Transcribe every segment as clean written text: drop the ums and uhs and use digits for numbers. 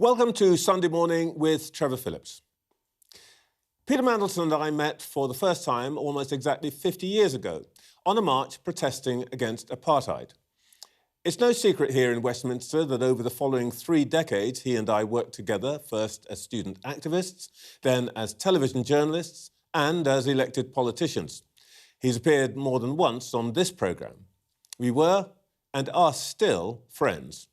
Welcome to Sunday Morning with Trevor Phillips. Peter Mandelson and I met for the first time almost exactly 50 years ago on a march protesting against apartheid. It's no secret here in Westminster that over the following 3 decades he and I worked together, first as student activists, then as television journalists and as elected politicians. He's appeared more than once on this programme. We were and are still friends.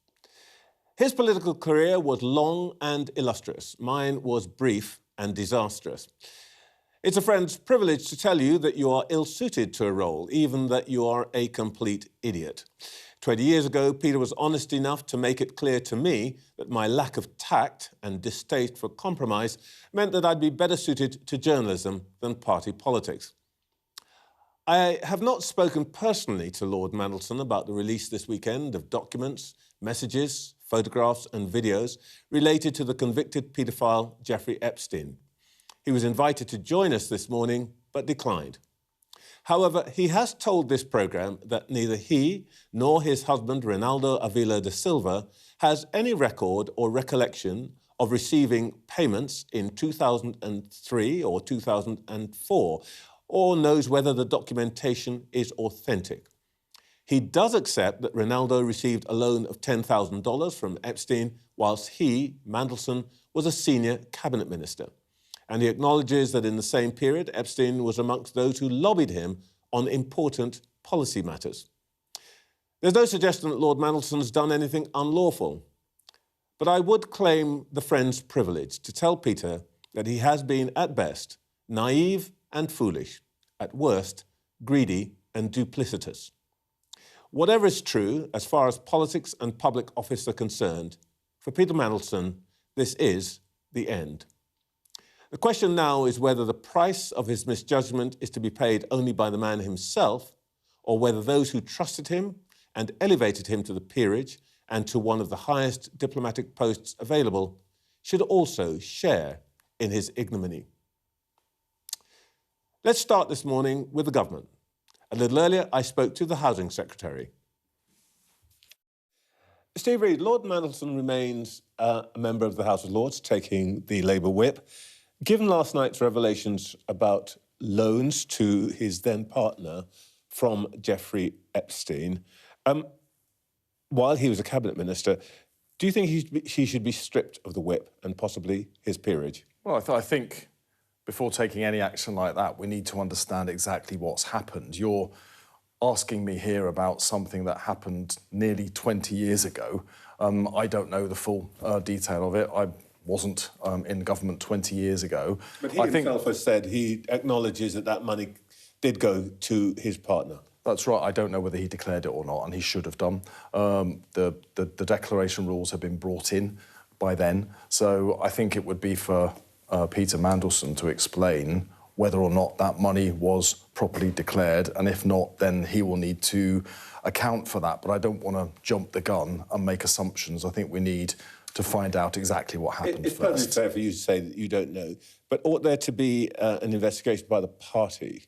His political career was long and illustrious. Mine was brief and disastrous. It's a friend's privilege to tell you that you are ill-suited to a role, even that you are a complete idiot. 20 years ago, Peter was honest enough to make it clear to me that my lack of tact and distaste for compromise meant that I'd be better suited to journalism than party politics. I have not spoken personally to Lord Mandelson about the release this weekend of documents, messages, photographs and videos related to the convicted paedophile Jeffrey Epstein. He was invited to join us this morning, but declined. However, he has told this programme that neither he nor his husband, Ronaldo Avila da Silva, has any record or recollection of receiving payments in 2003 or 2004, or knows whether the documentation is authentic. He does accept that Ronaldo received a loan of $10,000 from Epstein whilst he, Mandelson, was a senior cabinet minister. And he acknowledges that in the same period, Epstein was amongst those who lobbied him on important policy matters. There's no suggestion that Lord Mandelson's done anything unlawful, but I would claim the friend's privilege to tell Peter that he has been, at best, naive and foolish, at worst, greedy and duplicitous. Whatever is true, as far as politics and public office are concerned, for Peter Mandelson, this is the end. The question now is whether the price of his misjudgment is to be paid only by the man himself, or whether those who trusted him and elevated him to the peerage and to one of the highest diplomatic posts available should also share in his ignominy. Let's start this morning with the government. A little earlier, I spoke to the Housing Secretary. Steve Reid, Lord Mandelson remains a member of the House of Lords, taking the Labour whip. Given last night's revelations about loans to his then-partner from Jeffrey Epstein, while he was a cabinet minister, do you think he should be stripped of the whip and possibly his peerage? Well, I think before taking any action like that, we need to understand exactly what's happened. You're asking me here about something that happened nearly 20 years ago. I don't know the full detail of it. I wasn't in government 20 years ago. But he himself has said he acknowledges that that money did go to his partner. That's right. I don't know whether he declared it or not, and he should have done. The declaration rules have been brought in by then, so I think it would be for Peter Mandelson to explain whether or not that money was properly declared, and if not, then he will need to account for that. But I don't want to jump the gun and make assumptions. I think we need to find out exactly what happened It's first. perfectly fair for you to say that you don't know, but ought there to be an investigation by the party?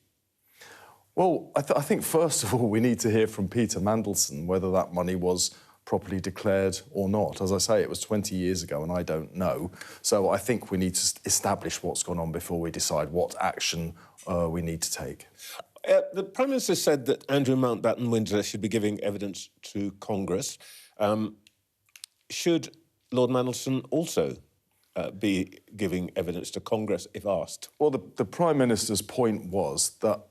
Well, I think, first of all, we need to hear from Peter Mandelson whether that money was properly declared or not. As I say, it was 20 years ago and I don't know. So I think we need to establish what's gone on before we decide what action we need to take. The Prime Minister said that Andrew Mountbatten-Windsor should be giving evidence to Congress. Should Lord Mandelson also be giving evidence to Congress if asked? Well, the Prime Minister's point was that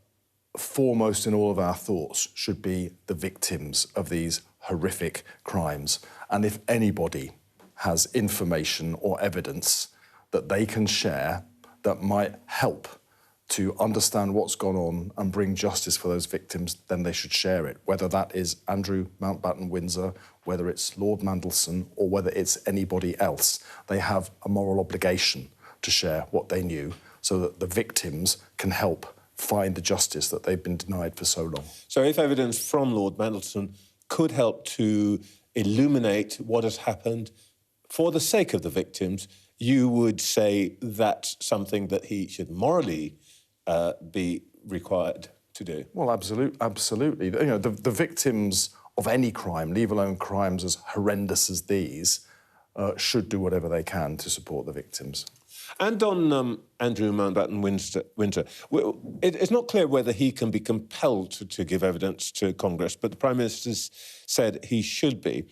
foremost in all of our thoughts should be the victims of these horrific crimes. And if anybody has information or evidence that they can share that might help to understand what's gone on and bring justice for those victims, then they should share it, whether that is Andrew Mountbatten-Windsor, whether it's Lord Mandelson, or whether it's anybody else. They have a moral obligation to share what they knew so that the victims can help find the justice that they've been denied for so long. So if evidence from Lord Mandelson could help to illuminate what has happened for the sake of the victims, you would say that's something that he should morally be required to do? Well, absolutely. You know, the victims of any crime, leave alone crimes as horrendous as these, should do whatever they can to support the victims. And on Andrew Mountbatten Windsor, it's not clear whether he can be compelled to give evidence to Congress, but the Prime Minister said he should be.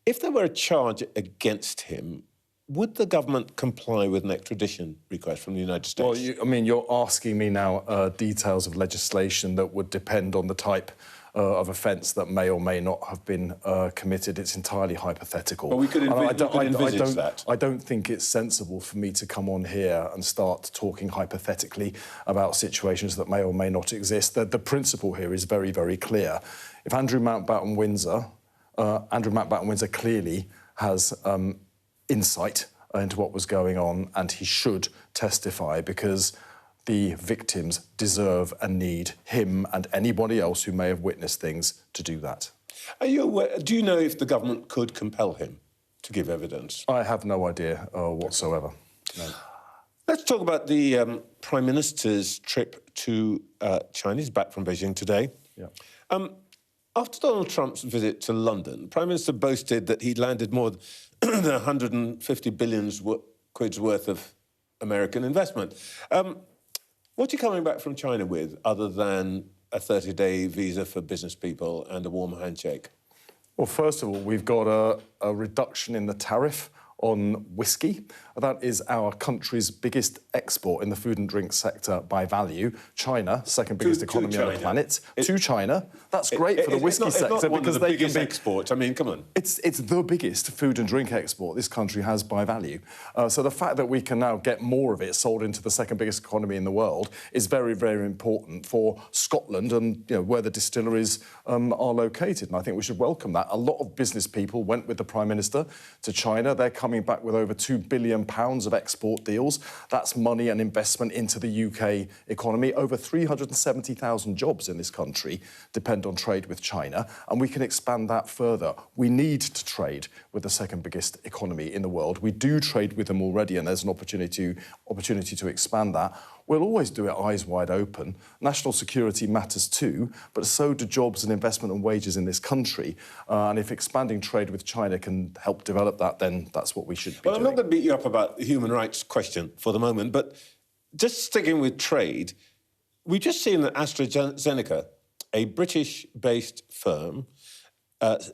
If there were a charge against him, would the government comply with an extradition request from the United States? Well, you're asking me now details of legislation that would depend on the type of offence that may or may not have been committed. It's entirely hypothetical. But we could envisage that. I don't think it's sensible for me to come on here and start talking hypothetically about situations that may or may not exist. The principle here is very, very clear. If Andrew Mountbatten Windsor clearly has insight into what was going on, and he should testify because the victims deserve and need him and anybody else who may have witnessed things to do that. Are you aware, do you know if the government could compel him to give evidence? I have no idea whatsoever. No. Let's talk about the Prime Minister's trip to China. He's back from Beijing today. Yeah. After Donald Trump's visit to London, the Prime Minister boasted that he'd landed more than 150 billion quid's worth of American investment. What are you coming back from China with, other than a 30-day visa for business people and a warm handshake? Well, first of all, we've got a reduction in the tariff on whiskey. That is our country's biggest export in the food and drink sector by value. China, second biggest economy on the planet. To China. That's great for the whiskey sector because they can be exports. I mean, come on. It's the biggest food and drink export this country has by value. So the fact that we can now get more of it sold into the second biggest economy in the world is very, very important for Scotland and where the distilleries are located. And I think we should welcome that. A lot of business people went with the Prime Minister to China. They're coming back with over £2 billion of export deals. That's money and investment into the UK economy. Over 370,000 jobs in this country depend on trade with China, and we can expand that further. We need to trade with the second biggest economy in the world. We do trade with them already, and there's an opportunity to expand that. We'll always do it eyes wide open. National security matters too, but so do jobs and investment and wages in this country. And if expanding trade with China can help develop that, then that's what we should be doing. Well, I'm not going to beat you up about the human rights question for the moment, but just sticking with trade, we've just seen that AstraZeneca, a British-based firm,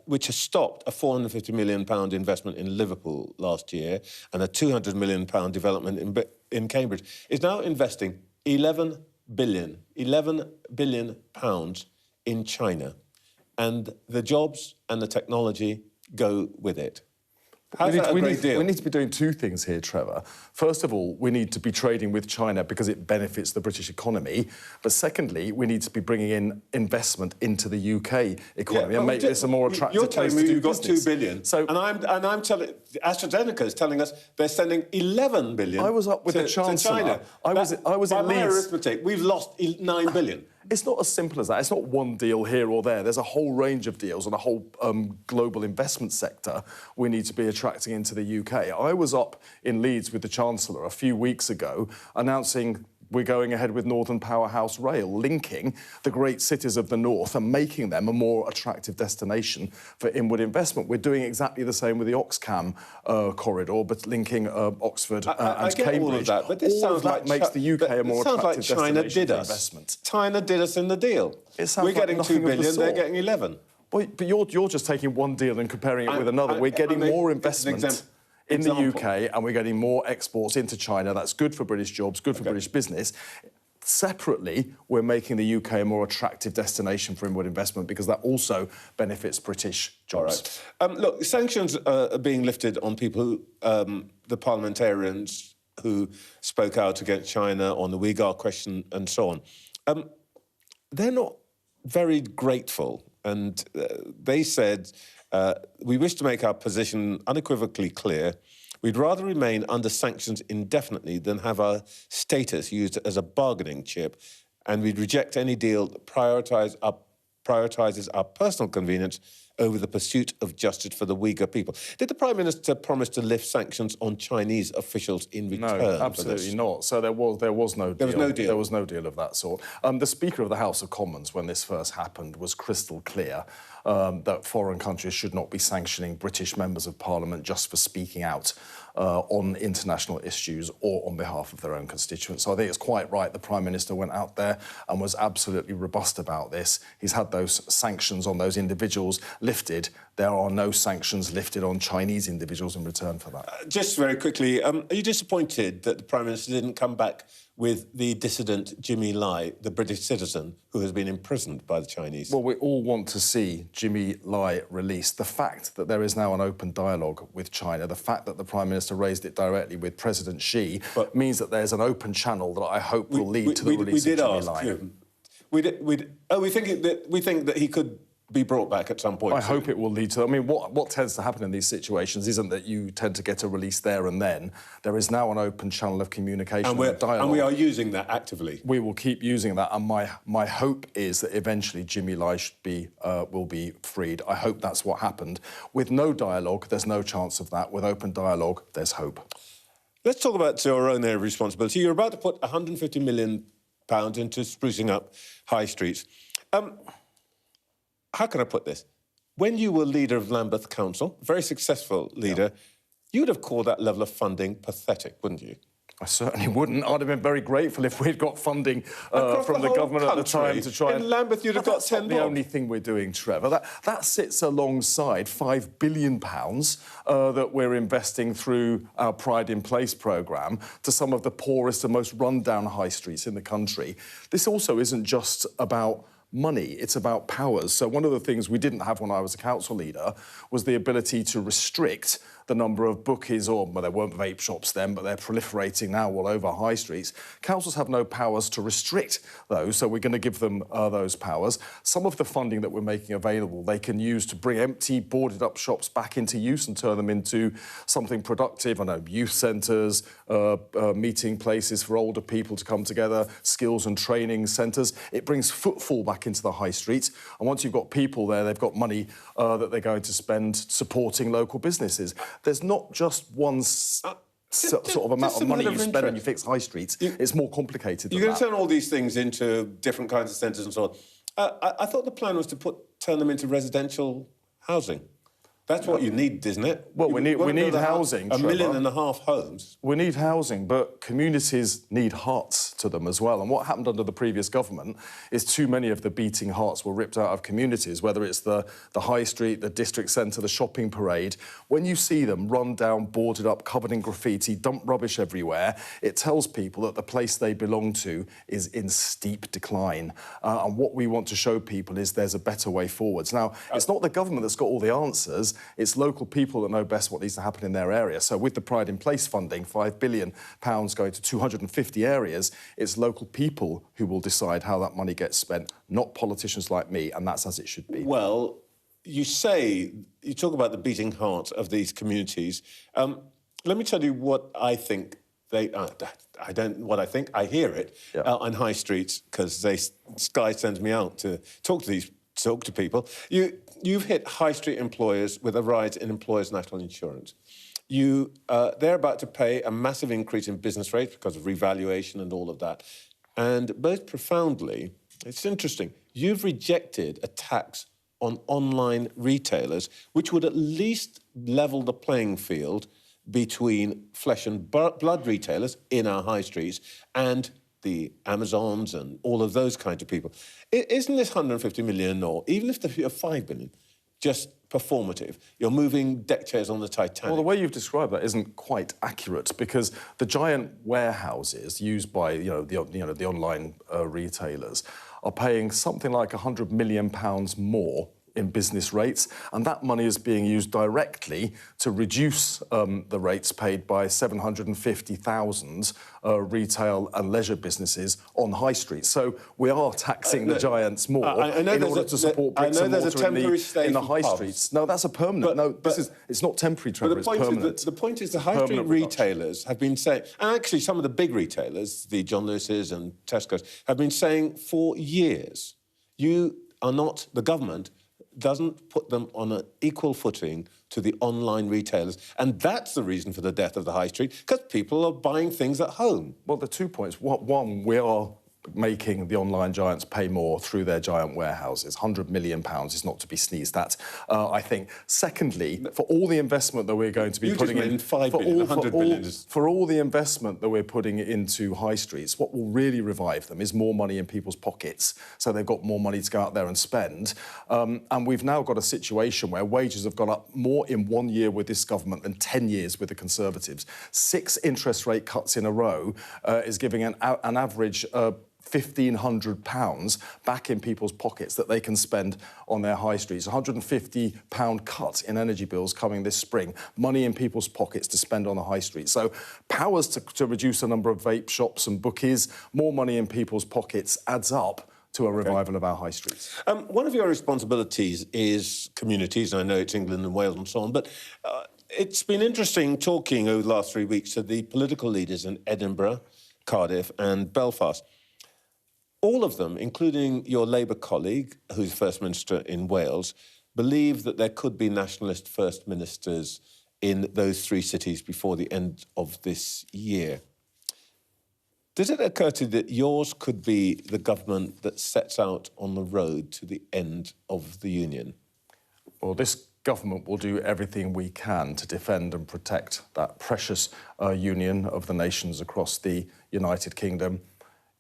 which has stopped a £450 million investment in Liverpool last year and a £200 million development in Cambridge, is now investing £11 billion in China. And the jobs and the technology go with it. How's that a great deal? We need to be doing two things here, Trevor. First of all, we need to be trading with China because it benefits the British economy. But secondly, we need to be bringing in investment into the UK economy and make this a more attractive place to do business. You're telling me you've got 2 billion, so, and I'm telling... AstraZeneca is telling us they're sending 11 billion I was up with the Chancellor. to China. I was in By my Leeds. arithmetic, we've lost 9 billion. It's not as simple as that. It's not one deal here or there. There's a whole range of deals and a whole global investment sector we need to be attracting into the UK. I was up in Leeds with the Chancellor a few weeks ago announcing we're going ahead with Northern Powerhouse Rail, linking the great cities of the north and making them a more attractive destination for inward investment. We're doing exactly the same with the Oxcam corridor, but linking Oxford and I get Cambridge. All of that, but this sounds like makes the UK a more attractive destination for investment. China did us in the deal. We're getting 2 billion, they're getting 11. But you're just taking one deal and comparing it with another. We're getting more investment in the UK, and we're getting more exports into China. That's good for British jobs, good for British business. Separately, we're making the UK a more attractive destination for inward investment because that also benefits British jobs. All right. Look, sanctions are being lifted on people, the parliamentarians who spoke out against China on the Uyghur question and so on. They're not very grateful, and they said... we wish to make our position unequivocally clear. We'd rather remain under sanctions indefinitely than have our status used as a bargaining chip, and we'd reject any deal that prioritises our personal convenience over the pursuit of justice for the Uyghur people. Did the Prime Minister promise to lift sanctions on Chinese officials in return? No, absolutely not. So there was no deal. There was no deal. There was no deal of that sort. The Speaker of the House of Commons, when this first happened, was crystal clear that foreign countries should not be sanctioning British members of Parliament just for speaking out on international issues or on behalf of their own constituents. So I think it's quite right the Prime Minister went out there and was absolutely robust about this. He's had those sanctions on those individuals lifted. There are no sanctions lifted on Chinese individuals in return for that. Just very quickly, are you disappointed that the Prime Minister didn't come back with the dissident Jimmy Lai, the British citizen who has been imprisoned by the Chinese? Well, we all want to see Jimmy Lai released. The fact that there is now an open dialogue with China, the fact that the Prime Minister raised it directly with President Xi, means that there's an open channel that I hope will lead to the release of Jimmy Lai. We think that he could be brought back at some point. I hope it will lead to... I mean, what tends to happen in these situations isn't that you tend to get a release there and then. There is now an open channel of communication and dialogue. And we are using that actively. We will keep using that, and my hope is that eventually Jimmy Lai will be freed. I hope that's what happened. With no dialogue, there's no chance of that. With open dialogue, there's hope. Let's talk about your own area of responsibility. You're about to put £150 million into sprucing up high streets. How can I put this? When you were leader of Lambeth Council, very successful leader, you would have called that level of funding pathetic, wouldn't you? I certainly wouldn't. I'd have been very grateful if we'd got funding from the government at the time to try and... In Lambeth, you'd have got 10 bob. That's not the only thing we're doing, Trevor. That sits alongside £5 billion that we're investing through our Pride in Place programme to some of the poorest and most run-down high streets in the country. This also isn't just about money, it's about powers. So one of the things we didn't have when I was a council leader was the ability to restrict the number of bookies, or, well, there weren't vape shops then, but they're proliferating now all over high streets. Councils have no powers to restrict those, so we're going to give them those powers. Some of the funding that we're making available, they can use to bring empty, boarded-up shops back into use and turn them into something productive. I know, youth centres, meeting places for older people to come together, skills and training centres. It brings footfall back into the high streets, and once you've got people there, they've got money that they're going to spend supporting local businesses. There's not just one sort of amount of money you spend when you fix high streets. It's more complicated than that. You're going to turn all these things into different kinds of centres and so on. I thought the plan was to turn them into residential housing. That's what you need, isn't it? Well, we need housing, Trevor. 1.5 million homes. We need housing, but communities need hearts to them as well. And what happened under the previous government is too many of the beating hearts were ripped out of communities, whether it's the high street, the district centre, the shopping parade. When you see them run down, boarded up, covered in graffiti, dump rubbish everywhere, it tells people that the place they belong to is in steep decline. And what we want to show people is there's a better way forwards. Now, it's not the government that's got all the answers. It's local people that know best what needs to happen in their area. So with the Pride in Place funding, £5 billion going to 250 areas, it's local people who will decide how that money gets spent, not politicians like me, and that's as it should be. Well, you talk about the beating heart of these communities. Let me tell you what I think I hear it on high streets, because Sky sends me out to talk to people. You've hit high street employers with a rise in employers' national insurance. They're about to pay a massive increase in business rates because of revaluation and all of that. And most profoundly, it's interesting, you've rejected a tax on online retailers, which would at least level the playing field between flesh and blood retailers in our high streets and the Amazons and all of those kinds of people. Isn't this 150 million, or even if you're 5 billion, just performative? You're moving deck chairs on the Titanic. Well, the way you've described that isn't quite accurate, because the giant warehouses used by the online retailers are paying something like £100 million more in business rates, and that money is being used directly to reduce the rates paid by 750,000 retail and leisure businesses on high streets. So we are taxing the giants more in order to support bricks and mortar in the high streets. No, that's a permanent. It's not temporary, Trevor, it's permanent. The point is the high street retailers have been saying, and actually some of the big retailers, the John Lewis's and Tesco's, have been saying for years, you are not, the government doesn't put them on an equal footing to the online retailers. And that's the reason for the death of the high street, because people are buying things at home. Well, there are 2 points. One, we are making the online giants pay more through their giant warehouses. £100 million is not to be sneezed at, I think. Secondly, for all the investment that we're going to be putting in... $5 billion, $100 billion. For all the investment that we're putting into high streets, what will really revive them is more money in people's pockets, so they've got more money to go out there and spend. And we've now got a situation where wages have gone up more in 1 year with this government than 10 years with the Conservatives. 6 interest rate cuts in a row is giving an average... £1,500 back in people's pockets that they can spend on their high streets. £150 cut in energy bills coming this spring. Money in people's pockets to spend on the high street. So powers to reduce the number of vape shops and bookies, more money in people's pockets adds up to a revival of our high streets. One of your responsibilities is communities. I know it's England and Wales and so on, but it's been interesting talking over the last 3 weeks to the political leaders in Edinburgh, Cardiff and Belfast. All of them, including your Labour colleague, who's First Minister in Wales, believe that there could be nationalist First Ministers in those 3 cities before the end of this year. Does it occur to you that yours could be the government that sets out on the road to the end of the Union? Well, this government will do everything we can to defend and protect that precious union of the nations across the United Kingdom.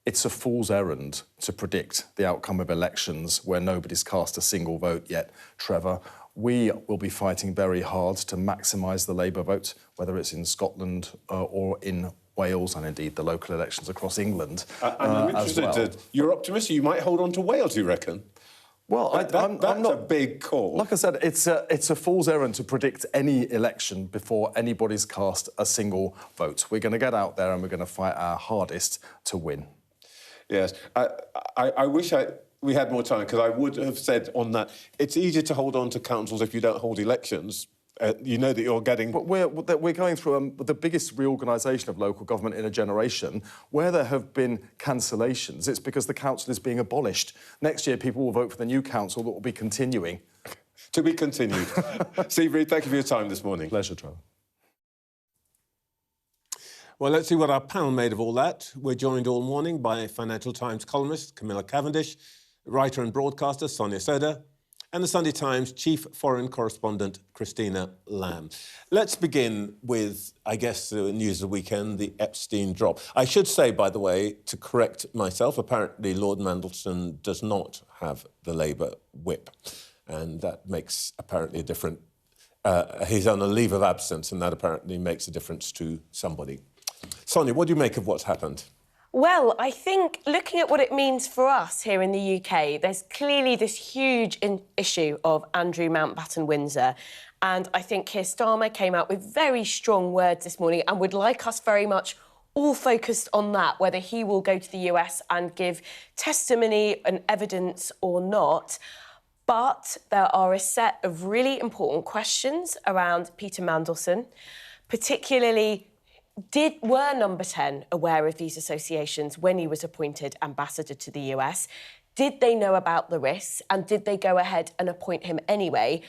It's a fool's errand to predict the outcome of elections where nobody's cast a single vote yet, Trevor. We will be fighting very hard to maximise the Labour vote, whether it's in Scotland or in Wales, and indeed the local elections across England I'm interested as well. You're optimistic you might hold on to Wales, you reckon? Well, that's I'm not a big call. Like I said, it's a fool's errand to predict any election before anybody's cast a single vote. We're going to get out there and we're going to fight our hardest to win. Yes, I wish we had more time, because I would have said on that, it's easier to hold on to councils if you don't hold elections. You know that you're getting... But we're going through the biggest reorganisation of local government in a generation. Where there have been cancellations, it's because the council is being abolished. Next year, people will vote for the new council that will be continuing. To be continued. Steve Reid, thank you for your time this morning. Pleasure, Trevor. Well, let's see what our panel made of all that. We're joined all morning by Financial Times columnist Camilla Cavendish, writer and broadcaster Sonia Soda, and the Sunday Times chief foreign correspondent Christina Lamb. Let's begin with, I guess, the news of the weekend, the Epstein drop. I should say, by the way, to correct myself, apparently Lord Mandelson does not have the Labour whip, and that makes apparently a different... he's on a leave of absence, and that apparently makes a difference to somebody. Sonia, what do you make of what's happened? Well, I think looking at what it means for us here in the UK, there's clearly this huge issue of Andrew Mountbatten-Windsor. And I think Keir Starmer came out with very strong words this morning and would like us very much all focused on that, whether he will go to the US and give testimony and evidence or not. But there are a set of really important questions around Peter Mandelson, particularly... Were Number 10 aware of these associations when he was appointed ambassador to the US? Did they know about the risks, and did they go ahead and appoint him anyway?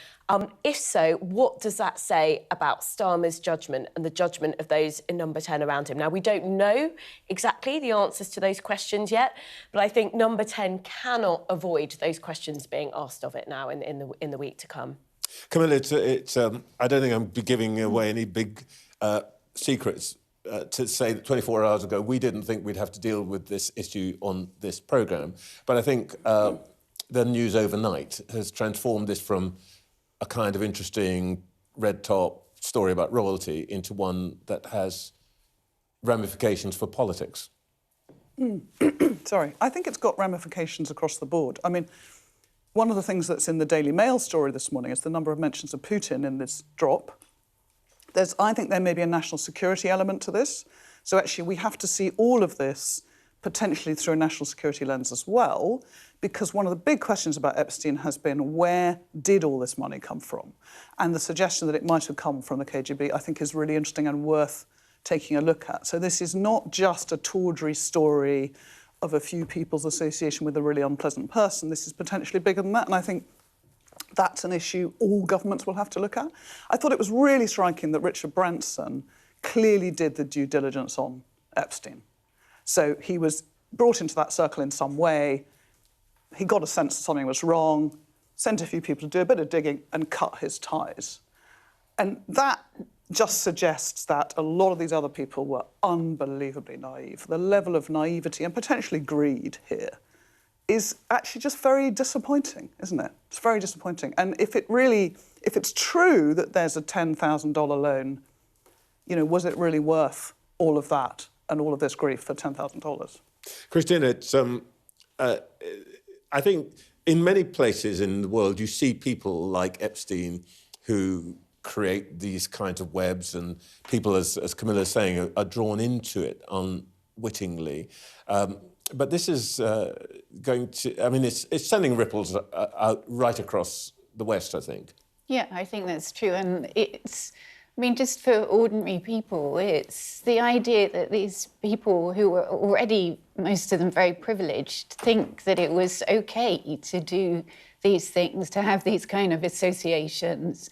If so, what does that say about Starmer's judgment and the judgment of those in Number 10 around him? Now, we don't know exactly the answers to those questions yet, but I think Number 10 cannot avoid those questions being asked of it now in the week to come. Camilla, I don't think I'm giving away any big secrets to say that 24 hours ago we didn't think we'd have to deal with this issue on this programme. But I think the news overnight has transformed this from a kind of interesting red top story about royalty into one that has ramifications for politics. Sorry, I think it's got ramifications across the board. I mean, one of the things that's in the Daily Mail story this morning is the number of mentions of Putin in this drop. I think there may be a national security element to this. So actually we have to see all of this potentially through a national security lens as well, because one of the big questions about Epstein has been, where did all this money come from? And the suggestion that it might have come from the KGB, I think, is really interesting and worth taking a look at. So this is not just a tawdry story of a few people's association with a really unpleasant person. This is potentially bigger than that. And I think That's an issue all governments will have to look at. I thought it was really striking that Richard Branson clearly did the due diligence on Epstein. So he was brought into that circle in some way. He got a sense that something was wrong, sent a few people to do a bit of digging and cut his ties. And that just suggests that a lot of these other people were unbelievably naive. The level of naivety and potentially greed here is actually just very disappointing, isn't it? It's very disappointing. And if it's true that there's a $10,000 loan, you know, was it really worth all of that and all of this grief for $10,000? Christine, it's, I think in many places in the world you see people like Epstein who create these kinds of webs, and people, as Camilla is saying, are drawn into it unwittingly. But this is going to... I mean, it's sending ripples out right across the West, I think. Yeah, I think that's true. And it's... I mean, just for ordinary people, it's the idea that these people who were already, most of them very privileged, think that it was OK to do these things, to have these kind of associations,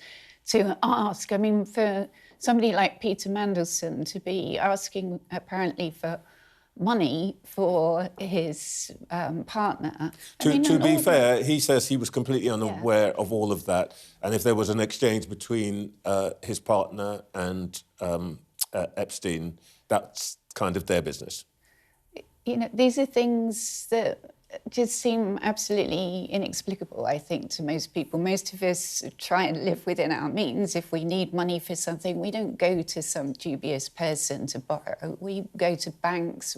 to ask. I mean, for somebody like Peter Mandelson to be asking, apparently, for money for his partner. To be fair, he says he was completely unaware of all of that, and if there was an exchange between his partner and Epstein, that's kind of their business. You know, these are things that just seem absolutely inexplicable, I think, to most people. Most of us try and live within our means. If we need money for something, we don't go to some dubious person to borrow. We go to banks,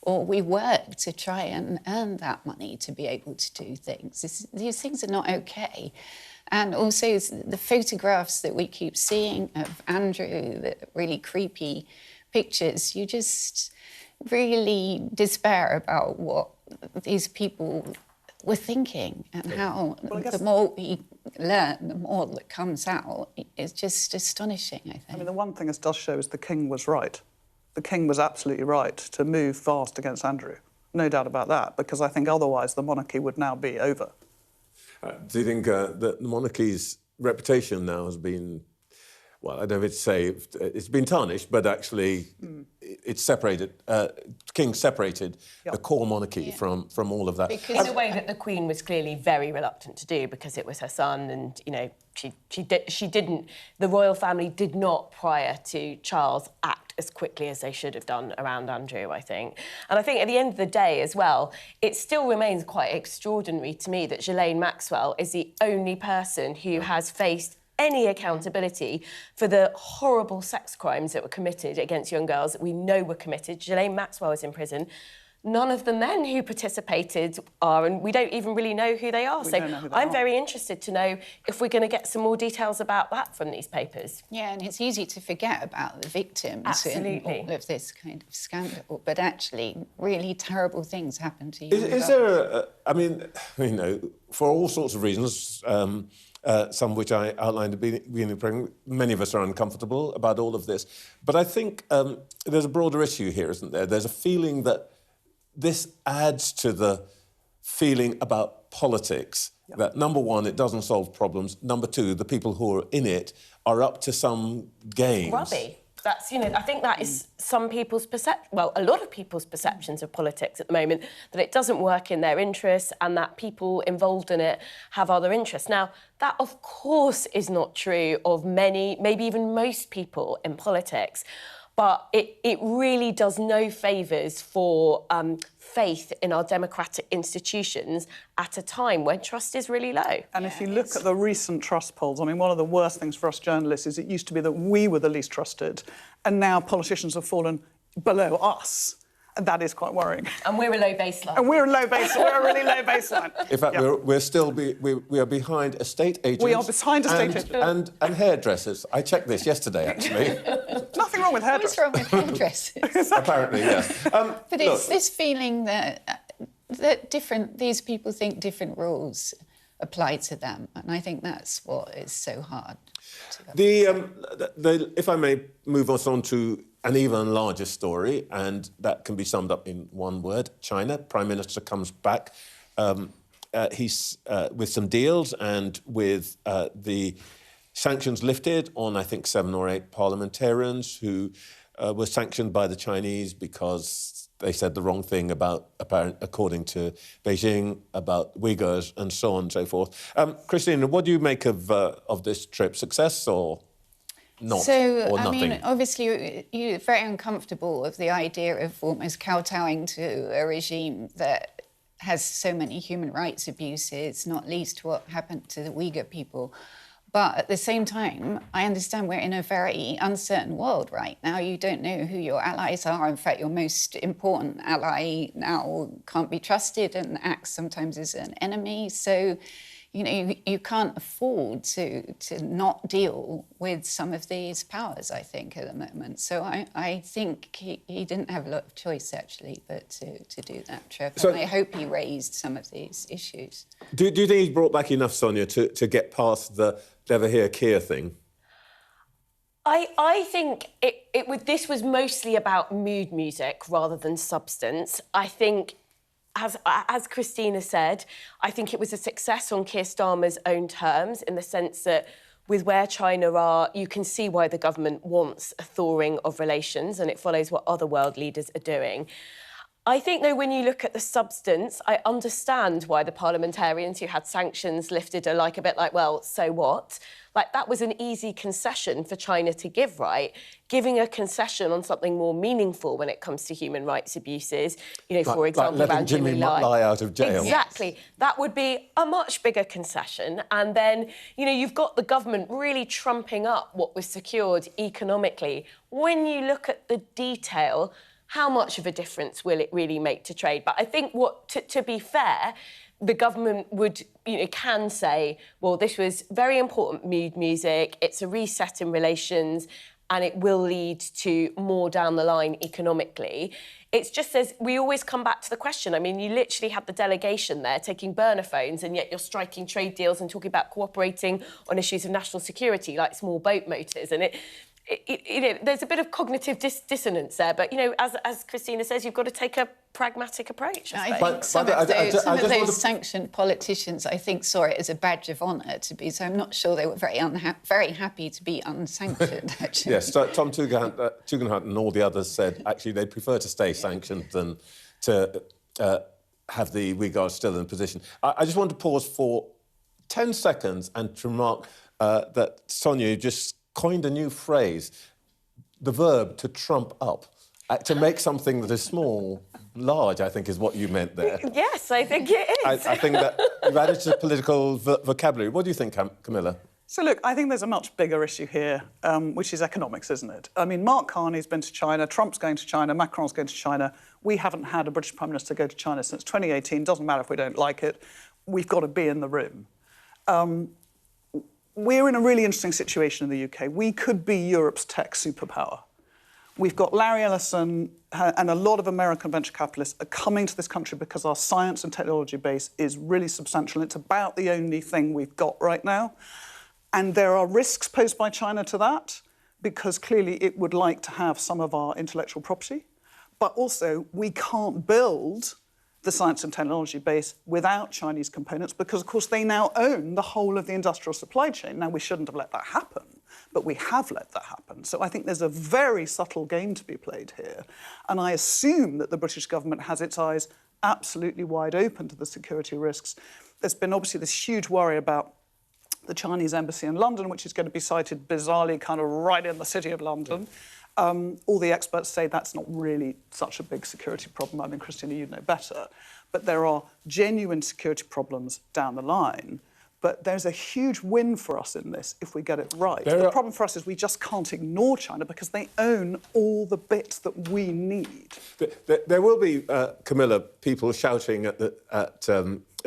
or we work to try and earn that money to be able to do things. These things are not OK. And also the photographs that we keep seeing of Andrew, the really creepy pictures, you just really despair about what these people were thinking, and how the more we learn, the more that comes out. It's just astonishing, I think. I mean, the one thing this does show is the King was right. The King was absolutely right to move fast against Andrew. No doubt about that, because I think otherwise the monarchy would now be over. Do you think that the monarchy's reputation now has been... Well, I don't know if it's saved. It's been tarnished, but actually it's separated. King separated the core monarchy from all of that. Because in a way that the Queen was clearly very reluctant to do, because it was her son, and you know she didn't. The royal family did not, prior to Charles, act as quickly as they should have done around Andrew, I think. And I think at the end of the day as well, it still remains quite extraordinary to me that Ghislaine Maxwell is the only person who has faced any accountability for the horrible sex crimes that were committed against young girls that we know were committed. Ghislaine Maxwell is in prison. None of the men who participated are, and we don't even really know who they are. I'm very interested to know if we're going to get some more details about that from these papers. Yeah, and it's easy to forget about the victims in all of this kind of scandal, but actually really terrible things happen to you. Is there I mean, you know, for all sorts of reasons, some which I outlined at the beginning of the program, many of us are uncomfortable about all of this. But I think there's a broader issue here, isn't there? There's a feeling that this adds to the feeling about politics, that, number one, it doesn't solve problems. Number two, the people who are in it are up to some games. Grubby. That's, you know, I think that is some people's perception, well, a lot of people's perceptions of politics at the moment, that it doesn't work in their interests and that people involved in it have other interests. Now, that, of course, is not true of many, maybe even most people in politics, but it really does no favours for faith in our democratic institutions at a time when trust is really low. And if you look at the recent trust polls, I mean, one of the worst things for us journalists is it used to be that we were the least trusted, and now politicians have fallen below us. And that is quite worrying. And we're a low baseline. And we're a low baseline. We're a really low baseline. In fact, we're still we are behind estate agents. We are behind estate agents. And hairdressers. I checked this yesterday, actually. Nothing wrong with hairdressers. What's wrong with hairdressers? Apparently, yes. But it's this feeling that these people think different rules apply to them, and I think that's what is so hard. If I may move us on to an even larger story, and that can be summed up in one word: China. Prime Minister comes back he's with some deals and with the sanctions lifted on, I think, 7 or 8 parliamentarians who were sanctioned by the Chinese because they said the wrong thing about, according to Beijing, about Uyghurs and so on and so forth. Christina, what do you make of this trip? Success or not? So, or I nothing? mean, obviously, you're very uncomfortable with the idea of almost kowtowing to a regime that has so many human rights abuses, not least what happened to the Uyghur people. But at the same time, I understand we're in a very uncertain world right now. You don't know who your allies are. In fact, your most important ally now can't be trusted and acts sometimes as an enemy. So, you know, you can't afford to not deal with some of these powers, I think, at the moment. So I think he didn't have a lot of choice, actually, but to do that, Trevor. So, I hope he raised some of these issues. Do you think he's brought back enough, Sonia, to get past the never hear Keir thing? I think this was mostly about mood music rather than substance. I think, as Christina said, I think it was a success on Keir Starmer's own terms, in the sense that with where China are, you can see why the government wants a thawing of relations, and it follows what other world leaders are doing. I think, though, when you look at the substance, I understand why the parliamentarians who had sanctions lifted are a bit like, well, so what? Like, that was an easy concession for China to give, right? Giving a concession on something more meaningful when it comes to human rights abuses, you know, for example, letting Jimmy Lai out of jail. Exactly. Yes. That would be a much bigger concession. And then, you know, you've got the government really trumping up what was secured economically. When you look at the detail, how much of a difference will it really make to trade? But I think to be fair, the government can say, well, this was very important mood music, it's a reset in relations, and it will lead to more down the line economically. It's just as we always come back to the question. I mean, you literally had the delegation there taking burner phones, and yet you're striking trade deals and talking about cooperating on issues of national security, like small boat motors. And there's a bit of cognitive dissonance there, but, you know, as Christina says, you've got to take a pragmatic approach. I think some of those sanctioned politicians, I think, saw it as a badge of honour to be, so I'm not sure they were very happy to be unsanctioned, actually. Yes, so Tom Tugendhat and all the others said, actually, they'd prefer to stay sanctioned than to have the Uyghurs still in position. I just want to pause for 10 seconds and to remark that Sonia just coined a new phrase, the verb to trump up, to make something that is small large, I think is what you meant there. Yes, I think it is. I think that you've added to political vocabulary. What do you think, Camilla? So, look, I think there's a much bigger issue here, which is economics, isn't it? I mean, Mark Carney's been to China, Trump's going to China, Macron's going to China. We haven't had a British Prime Minister go to China since 2018. Doesn't matter if we don't like it. We've got to be in the room. We're in a really interesting situation in the UK. We could be Europe's tech superpower. We've got Larry Ellison and a lot of American venture capitalists are coming to this country because our science and technology base is really substantial. It's about the only thing we've got right now. And there are risks posed by China to that, because clearly it would like to have some of our intellectual property. But also, we can't build the science and technology base without Chinese components, because, of course, they now own the whole of the industrial supply chain. Now, we shouldn't have let that happen, but we have let that happen. So I think there's a very subtle game to be played here. And I assume that the British government has its eyes absolutely wide open to the security risks. There's been obviously this huge worry about the Chinese embassy in London, which is going to be sited bizarrely kind of right in the city of London. Yeah. All the experts say that's not really such a big security problem. I mean, Christina, you'd know better. But there are genuine security problems down the line. But there's a huge win for us in this if we get it right. The problem for us is we just can't ignore China because they own all the bits that we need. There will be, Camilla, people shouting at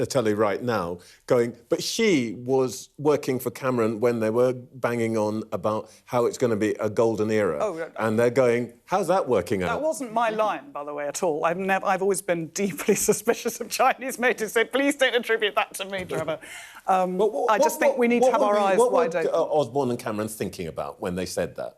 telly right now, going, but she was working for Cameron when they were banging on about how it's going to be a golden era. Oh, yeah. And they're going, how's that working out? That wasn't my line, by the way, at all. I've always been deeply suspicious of Chinese motives, so please don't attribute that to me, Trevor. I just think we need to have our eyes wide open. What were Osborne and Cameron thinking about when they said that?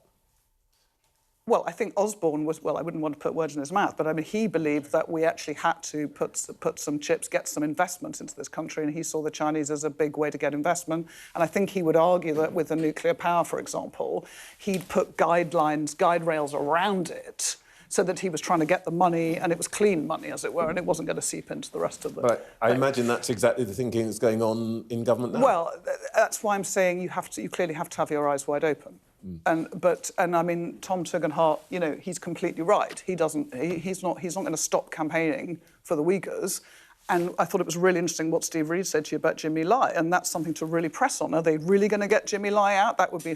Well, I think Osborne was, well, I wouldn't want to put words in his mouth, but I mean, he believed that we actually had to put some chips, get some investment into this country, and he saw the Chinese as a big way to get investment. And I think he would argue that with the nuclear power, for example, he'd put guide rails around it so that he was trying to get the money, and it was clean money, as it were, and it wasn't going to seep into the rest of the... Right. I imagine that's exactly the thinking that's going on in government now. Well, that's why I'm saying you clearly have to have your eyes wide open. And I mean, Tom Tugendhat, you know, he's completely right. He's not going to stop campaigning for the Uyghurs. And I thought it was really interesting what Steve Reed said to you about Jimmy Lai, and that's something to really press on. Are they really going to get Jimmy Lai out? That would be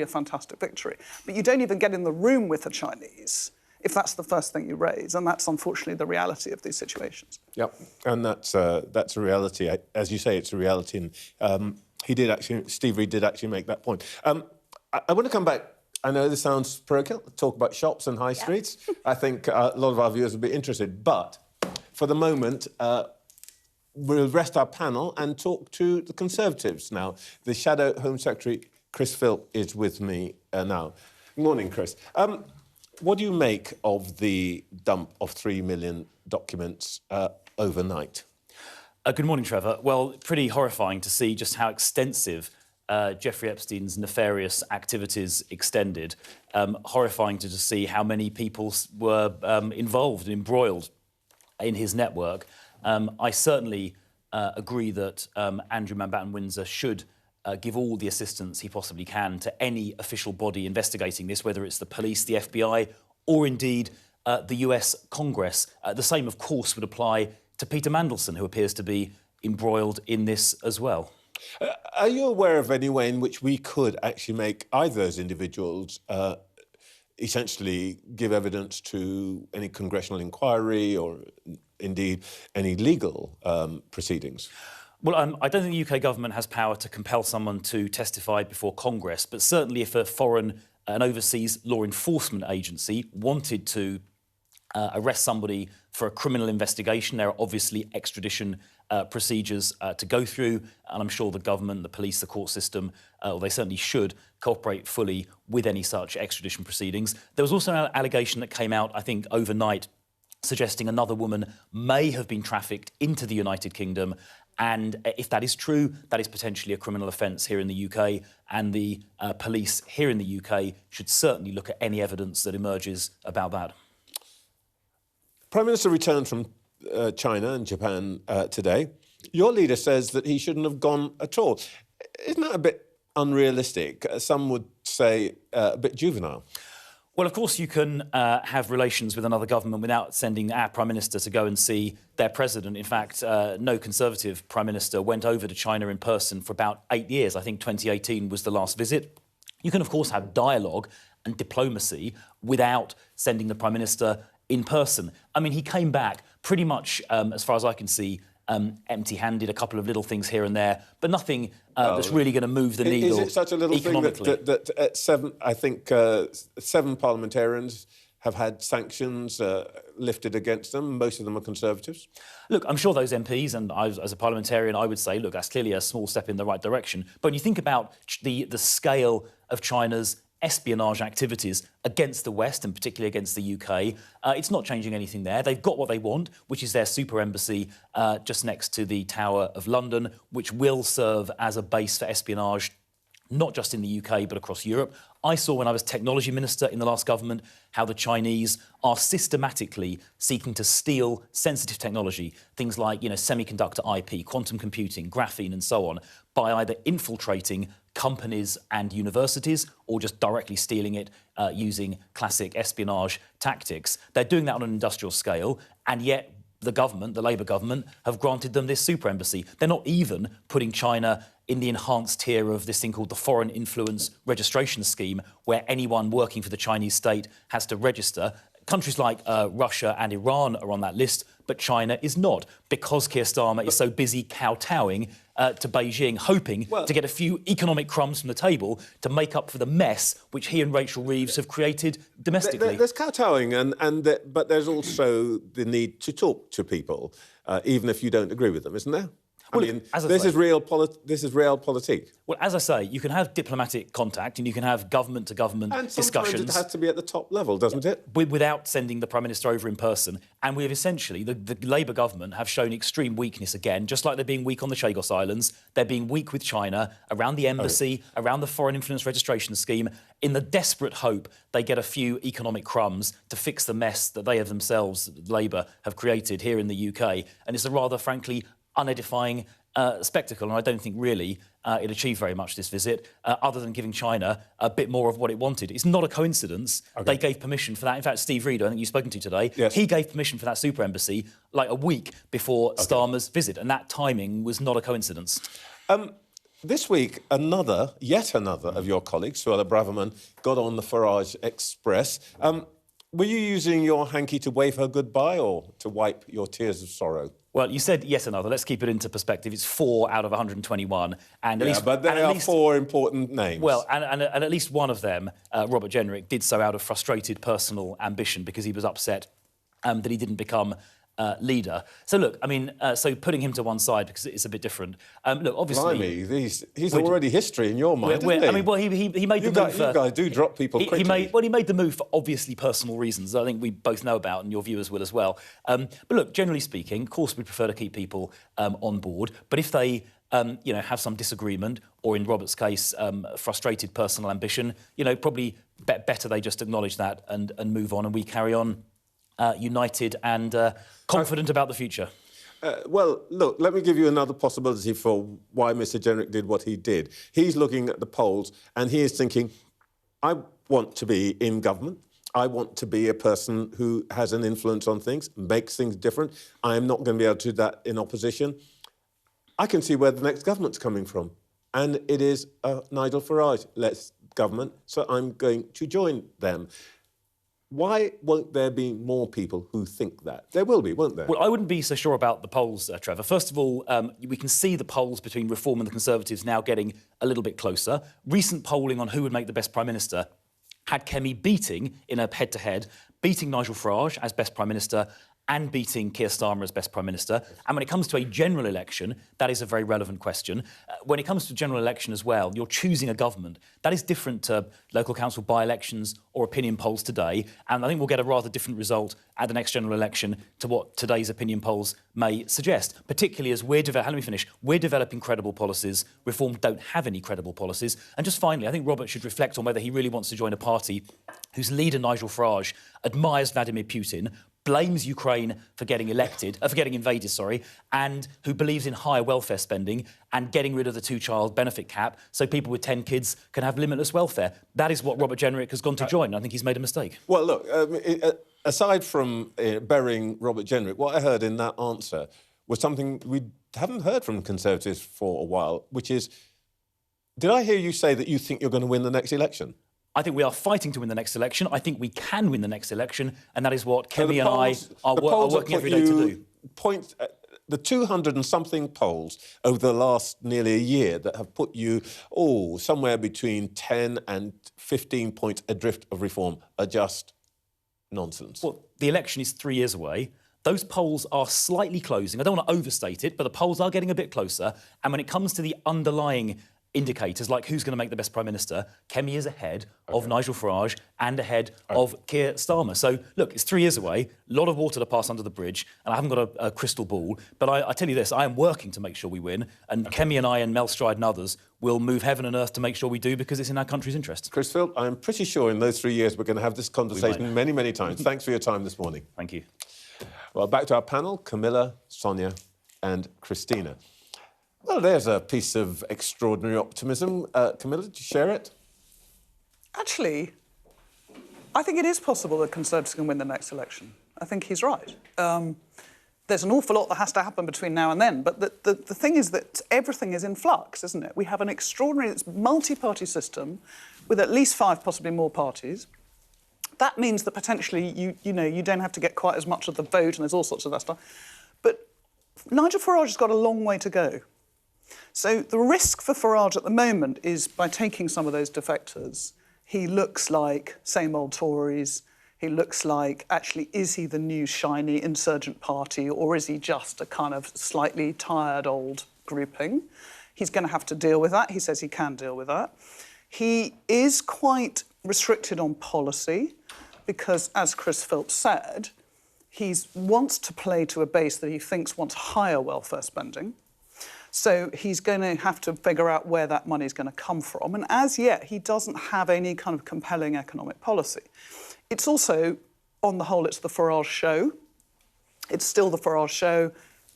a fantastic victory. But you don't even get in the room with the Chinese if that's the first thing you raise, and that's unfortunately the reality of these situations. Yep, and that's a reality. As you say, it's a reality. And Steve Reed did actually make that point. I want to come back. I know this sounds parochial, talk about shops and high streets. I think a lot of our viewers would be interested. But for the moment, we'll rest our panel and talk to the Conservatives now. The Shadow Home Secretary, Chris Philp, is with me now. Good morning, Chris. What do you make of the dump of 3 million documents overnight? Good morning, Trevor. Well, pretty horrifying to see just how extensive Jeffrey Epstein's nefarious activities extended. Horrifying to just see how many people were involved and embroiled in his network. I certainly agree that Andrew Mountbatten-Windsor should give all the assistance he possibly can to any official body investigating this, whether it's the police, the FBI, or indeed the US Congress. The same, of course, would apply to Peter Mandelson, who appears to be embroiled in this as well. Are you aware of any way in which we could actually make either of those individuals essentially give evidence to any congressional inquiry or indeed any legal proceedings? Well, I don't think the UK government has power to compel someone to testify before Congress, but certainly if an overseas law enforcement agency wanted to arrest somebody for a criminal investigation, there are obviously extradition procedures to go through, and I'm sure the government, the police, the court system, or they certainly should cooperate fully with any such extradition proceedings. There was also an allegation that came out, I think, overnight, suggesting another woman may have been trafficked into the United Kingdom. And if that is true, that is potentially a criminal offence here in the UK, and the police here in the UK should certainly look at any evidence that emerges about that. Prime Minister returned from China and Japan today. Your leader says that he shouldn't have gone at all. Isn't that a bit unrealistic? Some would say a bit juvenile. Well, of course, you can have relations with another government without sending our Prime Minister to go and see their president. In fact, no Conservative Prime Minister went over to China in person for about 8 years. I think 2018 was the last visit. You can, of course, have dialogue and diplomacy without sending the Prime Minister in person. I mean, he came back pretty much, as far as I can see, empty-handed, a couple of little things here and there, but nothing that's really going to move the needle. Is it such a little thing that at seven parliamentarians have had sanctions lifted against them? Most of them are Conservatives. Look, I'm sure those MPs, and as a parliamentarian, I would say, look, that's clearly a small step in the right direction. But when you think about the scale of China's espionage activities against the West, and particularly against the UK, it's not changing anything there. They've got what they want, which is their super embassy just next to the Tower of London, which will serve as a base for espionage, not just in the UK, but across Europe. I saw when I was technology minister in the last government how the Chinese are systematically seeking to steal sensitive technology, things like, semiconductor IP, quantum computing, graphene, and so on, by either infiltrating companies and universities or just directly stealing it using classic espionage tactics. They're doing that on an industrial scale, and yet the government, the Labour government, have granted them this super embassy. They're not even putting China in the enhanced tier of this thing called the Foreign Influence Registration Scheme, where anyone working for the Chinese state has to register. Countries like Russia and Iran are on that list, but China is not, because Keir Starmer is so busy kowtowing to Beijing, hoping to get a few economic crumbs from the table to make up for the mess which he and Rachel Reeves have created domestically. There's kowtowing, but there's also the need to talk to people, even if you don't agree with them, isn't there? I mean, this is realpolitik. Well, as I say, you can have diplomatic contact and you can have government-to-government discussions. And sometimes it has to be at the top level, doesn't it? Without sending the Prime Minister over in person. And we have essentially, the Labour government have shown extreme weakness again, just like they're being weak on the Chagos Islands. They're being weak with China, around the embassy, around the foreign influence registration scheme, in the desperate hope they get a few economic crumbs to fix the mess that they have themselves, Labour, have created here in the UK. And it's a rather, frankly, unedifying spectacle, and I don't think really it achieved very much this visit, other than giving China a bit more of what it wanted. It's not a coincidence they gave permission for that. In fact, Steve Reed, I think you've spoken to today, he gave permission for that super embassy like a week before Starmer's visit, and that timing was not a coincidence. This week, yet another of your colleagues, Suella Braverman, got on the Farage Express. Were you using your hanky to wave her goodbye or to wipe your tears of sorrow? Well, you said yet another. Let's keep it into perspective. It's 4 out of 121. And at least, but there are 4 important names. Well, and at least one of them, Robert Jenrick, did so out of frustrated personal ambition because he was upset that he didn't become leader. So, look, I mean, so putting him to one side because it's a bit different. Look, obviously... Blimey, he's already history in your mind, isn't he? I mean, well, he made the move... You guys do drop people quickly. He made the move for obviously personal reasons that I think we both know about and your viewers will as well. But look, generally speaking, of course, we prefer to keep people on board. But if they... have some disagreement, or in Robert's case, frustrated personal ambition, probably better they just acknowledge that and move on, and we carry on united and confident about the future. Well, look, let me give you another possibility for why Mr Jenrick did what he did. He's looking at the polls and he is thinking, I want to be in government. I want to be a person who has an influence on things, makes things different. I am not going to be able to do that in opposition. I can see where the next government's coming from. And it is Nigel Farage-led government, so I'm going to join them. Why won't there be more people who think that? There will be, won't there? Well, I wouldn't be so sure about the polls, Trevor. First of all, we can see the polls between Reform and the Conservatives now getting a little bit closer. Recent polling on who would make the best Prime Minister had Kemi beating, in a head-to-head, beating Nigel Farage as best Prime Minister and beating Keir Starmer as best Prime Minister. And when it comes to a general election, that is a very relevant question. When it comes to general election as well, you're choosing a government. That is different to local council by-elections or opinion polls today. And I think we'll get a rather different result at the next general election to what today's opinion polls may suggest, particularly as we're developing credible policies. Reform don't have any credible policies. And just finally, I think Robert should reflect on whether he really wants to join a party whose leader, Nigel Farage, admires Vladimir Putin, blames Ukraine for getting invaded, and who believes in higher welfare spending and getting rid of the 2-child benefit cap so people with 10 kids can have limitless welfare. That is what Robert Jenrick has gone to join. I think he's made a mistake. Well, look, aside from burying Robert Jenrick, what I heard in that answer was something we haven't heard from Conservatives for a while, which is, did I hear you say that you think you're going to win the next election? I think we are fighting to win the next election. I think we can win the next election, and that is what Kemi and I are working every day to do. The 200 and something polls over the last nearly a year that have put you, somewhere between 10 and 15 points adrift of Reform are just nonsense. Well, the election is 3 years away. Those polls are slightly closing. I don't want to overstate it, but the polls are getting a bit closer. And when it comes to the underlying indicators, like who's going to make the best Prime Minister, Kemi is ahead of Nigel Farage and ahead of Keir Starmer. So, look, it's 3 years away, a lot of water to pass under the bridge, and I haven't got a crystal ball, but I tell you this, I am working to make sure we win, and Kemi and I and Mel Stride and others will move heaven and earth to make sure we do, because it's in our country's interest. Chris Phil, I'm pretty sure in those 3 years we're going to have this conversation many, many times. Thanks for your time this morning. Thank you. Well, back to our panel, Camilla, Sonia and Christina. Well, there's a piece of extraordinary optimism. Camilla, did you share it? Actually, I think it is possible that Conservatives can win the next election. I think he's right. There's an awful lot that has to happen between now and then, but the thing is that everything is in flux, isn't it? We have an extraordinary multi-party system with at least 5, possibly more parties. That means that potentially you don't have to get quite as much of the vote, and there's all sorts of that stuff. But Nigel Farage has got a long way to go. So the risk for Farage at the moment is by taking some of those defectors, he looks like same old Tories. He looks like, actually, is he the new shiny insurgent party, or is he just a kind of slightly tired old grouping. He's going to have to deal with that. He says he can deal with that. He is quite restricted on policy because, as Chris Phillips said, he wants to play to a base that he thinks wants higher welfare spending. So he's going to have to figure out where that money is going to come from. And as yet, he doesn't have any kind of compelling economic policy. It's also, on the whole, it's the Farage show. It's still the Farage show.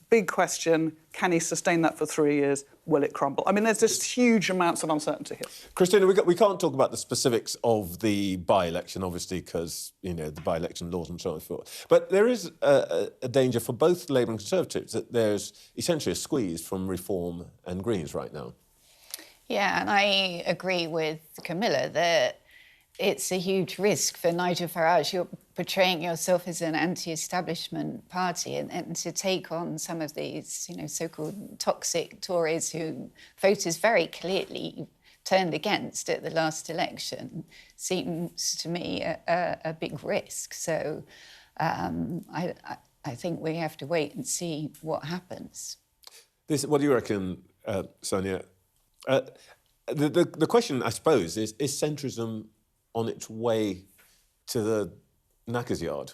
Big question, can he sustain that for 3 years? Will it crumble? I mean, there's just huge amounts of uncertainty here. Christina, we can't talk about the specifics of the by-election, obviously, because, you know, the by-election laws and so on and so forth. But there is a danger for both Labour and Conservatives that there's essentially a squeeze from Reform and Greens right now. Yeah, and I agree with Camilla that it's a huge risk for Nigel Farage. You're portraying yourself as an anti-establishment party, and to take on some of these, you know, so-called toxic Tories who voters very clearly turned against at the last election seems to me a big risk. So I think we have to wait and see what happens. What do you reckon, Sonia? The question, I suppose, is centrism on its way to the knacker's yard?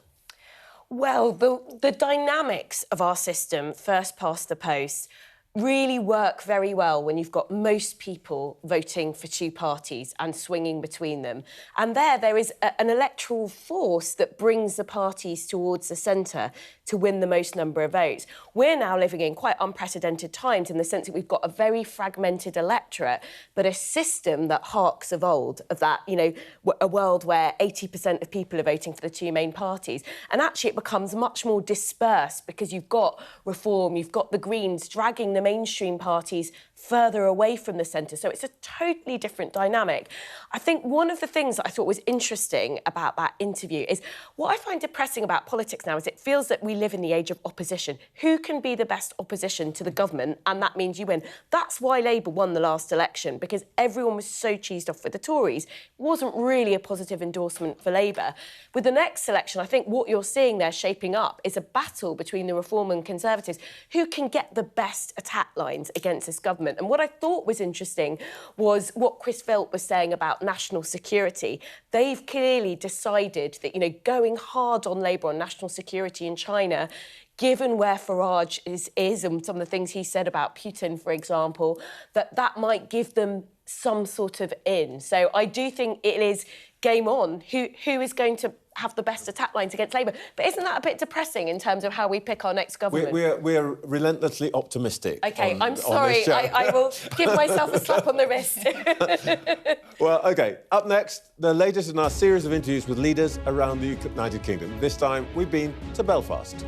Well, the dynamics of our system, first past the post, really work very well when you've got most people voting for two parties and swinging between them. And there is an electoral force that brings the parties towards the centre to win the most number of votes. We're now living in quite unprecedented times in the sense that we've got a very fragmented electorate, but a system that harks of old, of that, you know, a world where 80% of people are voting for the two main parties. And actually it becomes much more dispersed because you've got Reform, you've got the Greens dragging the mainstream parties further away from the centre. So it's a totally different dynamic. I think one of the things that I thought was interesting about that interview is what I find depressing about politics now is it feels that we live in the age of opposition. Who can be the best opposition to the government? And that means you win. That's why Labour won the last election, because everyone was so cheesed off with the Tories. It wasn't really a positive endorsement for Labour. With the next election, I think what you're seeing there shaping up is a battle between the Reform and Conservatives who can get the best attack lines against this government. And what I thought was interesting was what Chris Phillips was saying about national security. They've clearly decided that, you know, going hard on Labour on national security in China, given where Farage is and some of the things he said about Putin, for example, that might give them some sort of in. So I do think it is game on. Who is going to have the best attack lines against Labour? But isn't that a bit depressing in terms of how we pick our next government? We're relentlessly optimistic. OK, I'm sorry. I will give myself a slap on the wrist. Well, OK, up next, the latest in our series of interviews with leaders around the United Kingdom. This time, we've been to Belfast.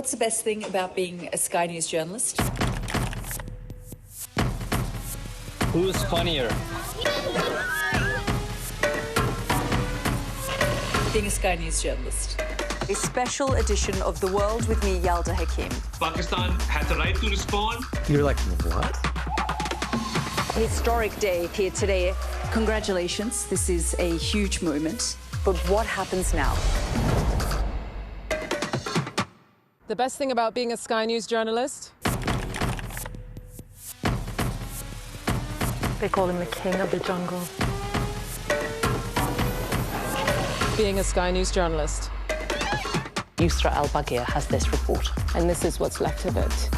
What's the best thing about being a Sky News journalist? Who's funnier? Being a Sky News journalist. A special edition of The World with me, Yalda Hakim. Pakistan has the right to respond. You're like, what? Historic day here today. Congratulations, this is a huge moment. But what happens now? The best thing about being a Sky News journalist? They call him the king of the jungle. Being a Sky News journalist. Yusra al-Baghir has this report. And this is what's left of it.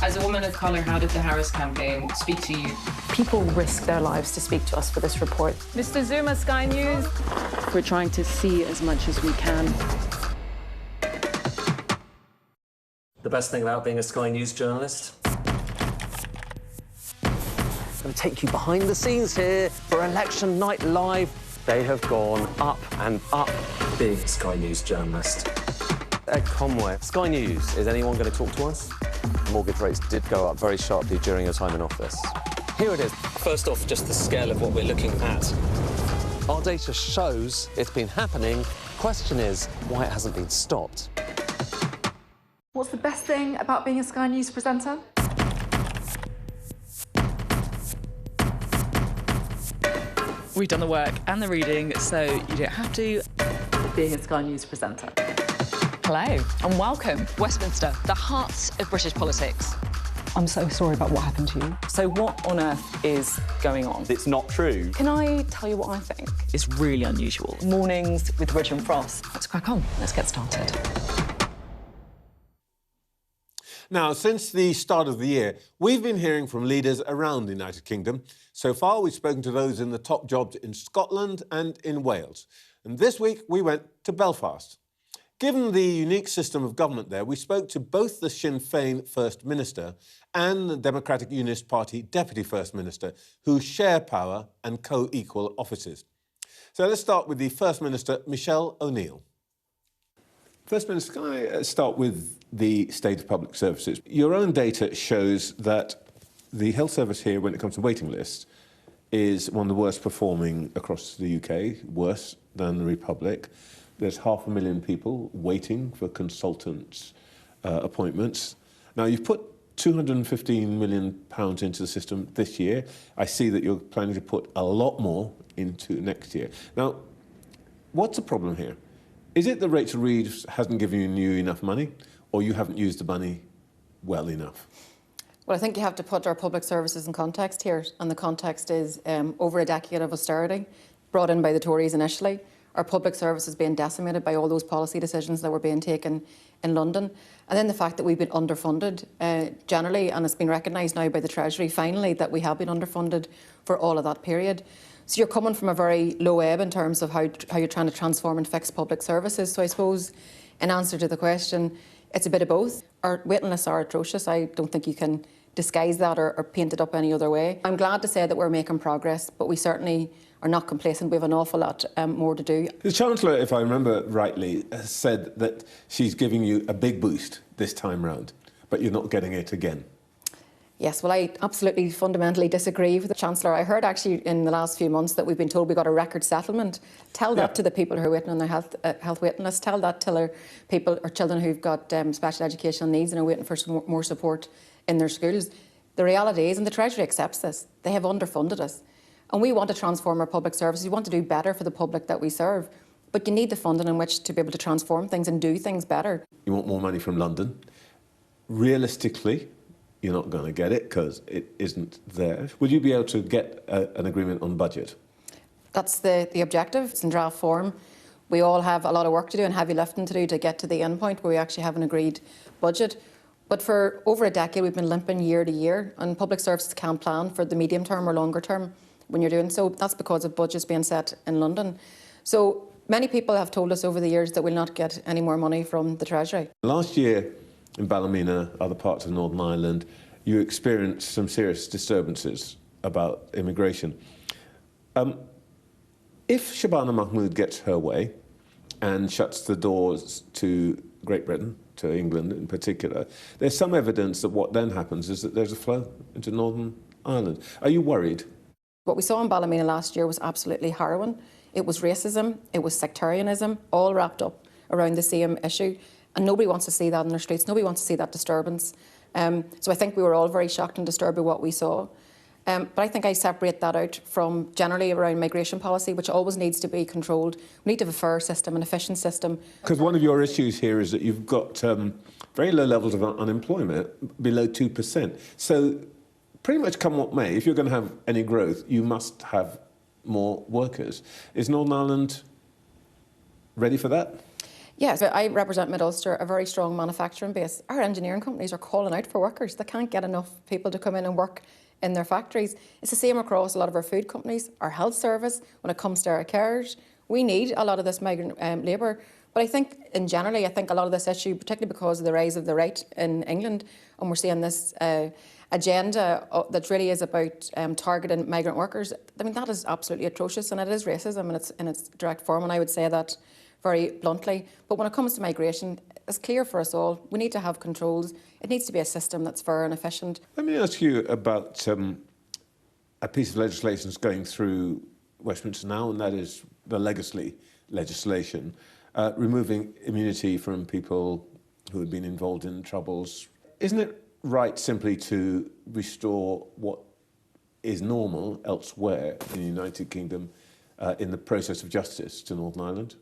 As a woman of colour, how did the Harris campaign speak to you? People risk their lives to speak to us for this report. Mr. Zuma, Sky News. We're trying to see as much as we can. The best thing about being a Sky News journalist? I'm going to take you behind the scenes here for Election Night Live. They have gone up and up. Being a Sky News journalist. Ed Conway, Sky News, is anyone going to talk to us? Mortgage rates did go up very sharply during your time in office. Here it is. First off, just the scale of what we're looking at. Our data shows it's been happening. Question is, why it hasn't been stopped. What's the best thing about being a Sky News presenter? We've done the work and the reading, so you don't have to. Being a Sky News presenter. Hello and welcome. Westminster, the heart of British politics. I'm so sorry about what happened to you. So what on earth is going on? It's not true. Can I tell you what I think? It's really unusual. Mornings with Rich and Frost. Let's crack on. Let's get started. Now, since the start of the year, we've been hearing from leaders around the United Kingdom. So far, we've spoken to those in the top jobs in Scotland and in Wales. And this week, we went to Belfast. Given the unique system of government there, we spoke to both the Sinn Féin First Minister and the Democratic Unionist Party Deputy First Minister, who share power and co-equal offices. So let's start with the First Minister, Michelle O'Neill. First Minister, can I start with the state of public services? Your own data shows that the health service here, when it comes to waiting lists, is one of the worst performing across the UK, worse than the Republic. There's 500,000 people waiting for consultants' appointments. Now, you've put £215 million into the system this year. I see that you're planning to put a lot more into next year. Now, what's the problem here? Is it that Rachel Reid hasn't given you enough money, or you haven't used the money well enough? Well, I think you have to put our public services in context here, and the context is over a decade of austerity brought in by the Tories initially. Our public service is being decimated by all those policy decisions that were being taken in London. And then the fact that we've been underfunded generally, and it's been recognised now by the Treasury finally that we have been underfunded for all of that period. So you're coming from a very low ebb in terms of how you're trying to transform and fix public services. So I suppose in answer to the question, it's a bit of both. Our waiting lists are atrocious. I don't think you can disguise that or paint it up any other way. I'm glad to say that we're making progress, but we certainly are not complacent. We have an awful lot more to do. The Chancellor, if I remember rightly, has said that she's giving you a big boost this time round, but you're not getting it again. Yes, well, I absolutely fundamentally disagree with the Chancellor. I heard actually in the last few months that we've been told we got a record settlement. Tell that to the people who are waiting on their health waiting list. Tell that to their people or children who've got special educational needs and are waiting for some more support in their schools. The reality is, and the Treasury accepts this, they have underfunded us. And we want to transform our public services. We want to do better for the public that we serve. But you need the funding in which to be able to transform things and do things better. You want more money from London. Realistically, you're not going to get it because it isn't there. Will you be able to get an agreement on budget? That's the objective. It's in draft form. We all have a lot of work to do and heavy lifting to do to get to the end point where we actually have an agreed budget. But for over a decade, we've been limping year to year, and public services can't plan for the medium term or longer term when you're doing so. That's because of budgets being set in London. So many people have told us over the years that we'll not get any more money from the Treasury. Last year in Ballymena, other parts of Northern Ireland, you experienced some serious disturbances about immigration. If Shabana Mahmood gets her way and shuts the doors to Great Britain to England in particular, there's some evidence that what then happens is that there's a flow into Northern Ireland. Are you worried? What we saw in Ballymena last year was absolutely harrowing. It was racism, it was sectarianism, all wrapped up around the same issue. And nobody wants to see that in their streets. Nobody wants to see that disturbance. So I think we were all very shocked and disturbed by what we saw. But I think I separate that out from generally around migration policy, which always needs to be controlled. We need to have a fair system, an efficient system. Because one of your issues here is that you've got very low levels of unemployment, below 2%. So pretty much come what may, if you're going to have any growth, you must have more workers. Is Northern Ireland ready for that? Yes, I represent Mid-Ulster, a very strong manufacturing base. Our engineering companies are calling out for workers. They can't get enough people to come in and work in their factories. It's the same across a lot of our food companies, our health service, when it comes to our carers. We need a lot of this migrant labour. But I think, I think a lot of this issue, particularly because of the rise of the right in England, and we're seeing this agenda that really is about targeting migrant workers, I mean, that is absolutely atrocious, and it is racism in its direct form, and I would say that very bluntly. But when it comes to migration, it's clear for us all, we need to have controls. It needs to be a system that's fair and efficient. Let me ask you about a piece of legislation that's going through Westminster now, and that is the legacy legislation, removing immunity from people who had been involved in troubles. Isn't it right simply to restore what is normal elsewhere in the United Kingdom in the process of justice to Northern Ireland?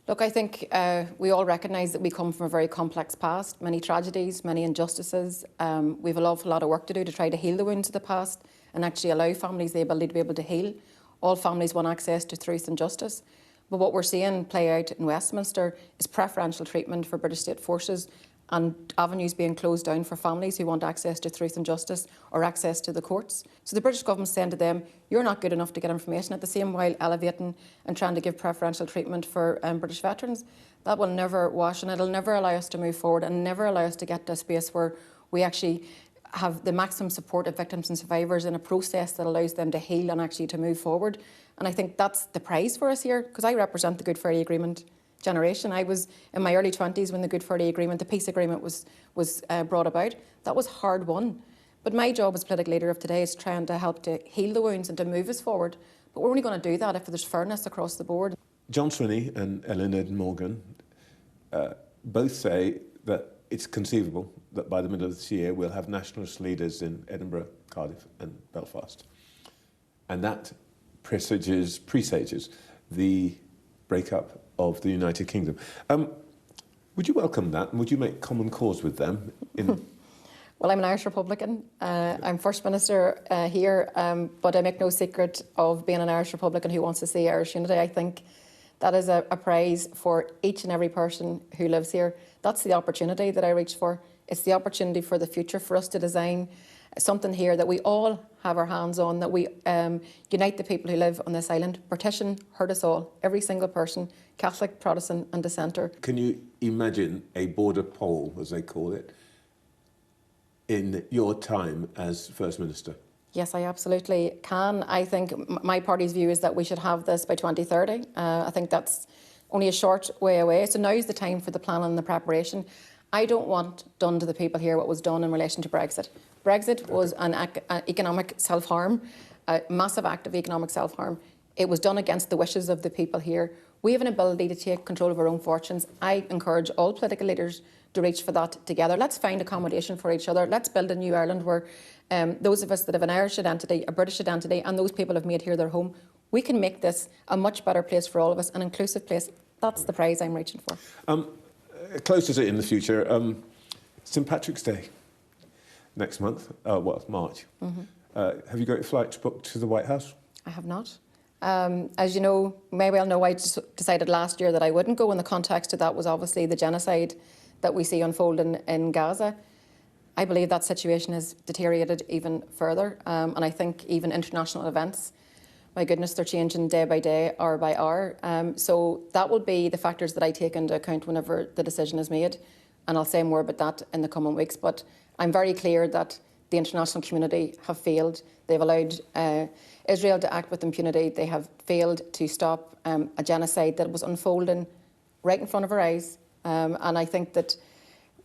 Look, I think we all recognise that we come from a very complex past, many tragedies, many injustices. We've an awful lot of work to do to try to heal the wounds of the past and actually allow families the ability to be able to heal. All families want access to truth and justice. But what we're seeing play out in Westminster is preferential treatment for British state forces and avenues being closed down for families who want access to truth and justice or access to the courts. So the British government saying to them, you're not good enough to get information, at the same while elevating and trying to give preferential treatment for British veterans. That will never wash, and it'll never allow us to move forward and never allow us to get to a space where we actually have the maximum support of victims and survivors in a process that allows them to heal and actually to move forward. And I think that's the prize for us here, because I represent the Good Friday Agreement generation. I was in my early 20s when the Good Friday Agreement, the peace agreement was brought about. That was hard won. But my job as political leader of today is trying to help to heal the wounds and to move us forward. But we're only going to do that if there's fairness across the board. John Swinney and Eluned Morgan both say that it's conceivable that by the middle of this year we'll have nationalist leaders in Edinburgh, Cardiff and Belfast. And that presages the breakup of the United Kingdom. Would you welcome that, and would you make common cause with them? Well, I'm an Irish Republican. I'm First Minister here, but I make no secret of being an Irish Republican who wants to see Irish unity. I think that is a prize for each and every person who lives here. That's the opportunity that I reach for. It's the opportunity for the future, for us to design something here that we all have our hands on, that we unite the people who live on this island. Partition hurt us all, every single person, Catholic, Protestant and dissenter. Can you imagine a border poll, as they call it, in your time as First Minister? Yes, I absolutely can. I think my party's view is that we should have this by 2030. I think that's only a short way away. So now's the time for the planning and the preparation. I don't want done to the people here what was done in relation to Brexit. Brexit was an economic self-harm, a massive act of economic self-harm. It was done against the wishes of the people here. We have an ability to take control of our own fortunes. I encourage all political leaders to reach for that together. Let's find accommodation for each other. Let's build a new Ireland where those of us that have an Irish identity, a British identity, and those people have made here their home, we can make this a much better place for all of us, an inclusive place. That's the prize I'm reaching for. Closer to it in the future, St Patrick's Day next month, March. Have you got your flights booked to the White House? I have not. As you know, may well know, I decided last year that I wouldn't go, and the context of that was obviously the genocide that we see unfolding in Gaza. I believe that situation has deteriorated even further, and I think even international events, my goodness, they're changing day by day, hour by hour. So that will be the factors that I take into account whenever the decision is made, and I'll say more about that in the coming weeks. But I'm very clear that the international community have failed. They've allowed Israel to act with impunity. They have failed to stop a genocide that was unfolding right in front of our eyes. And I think that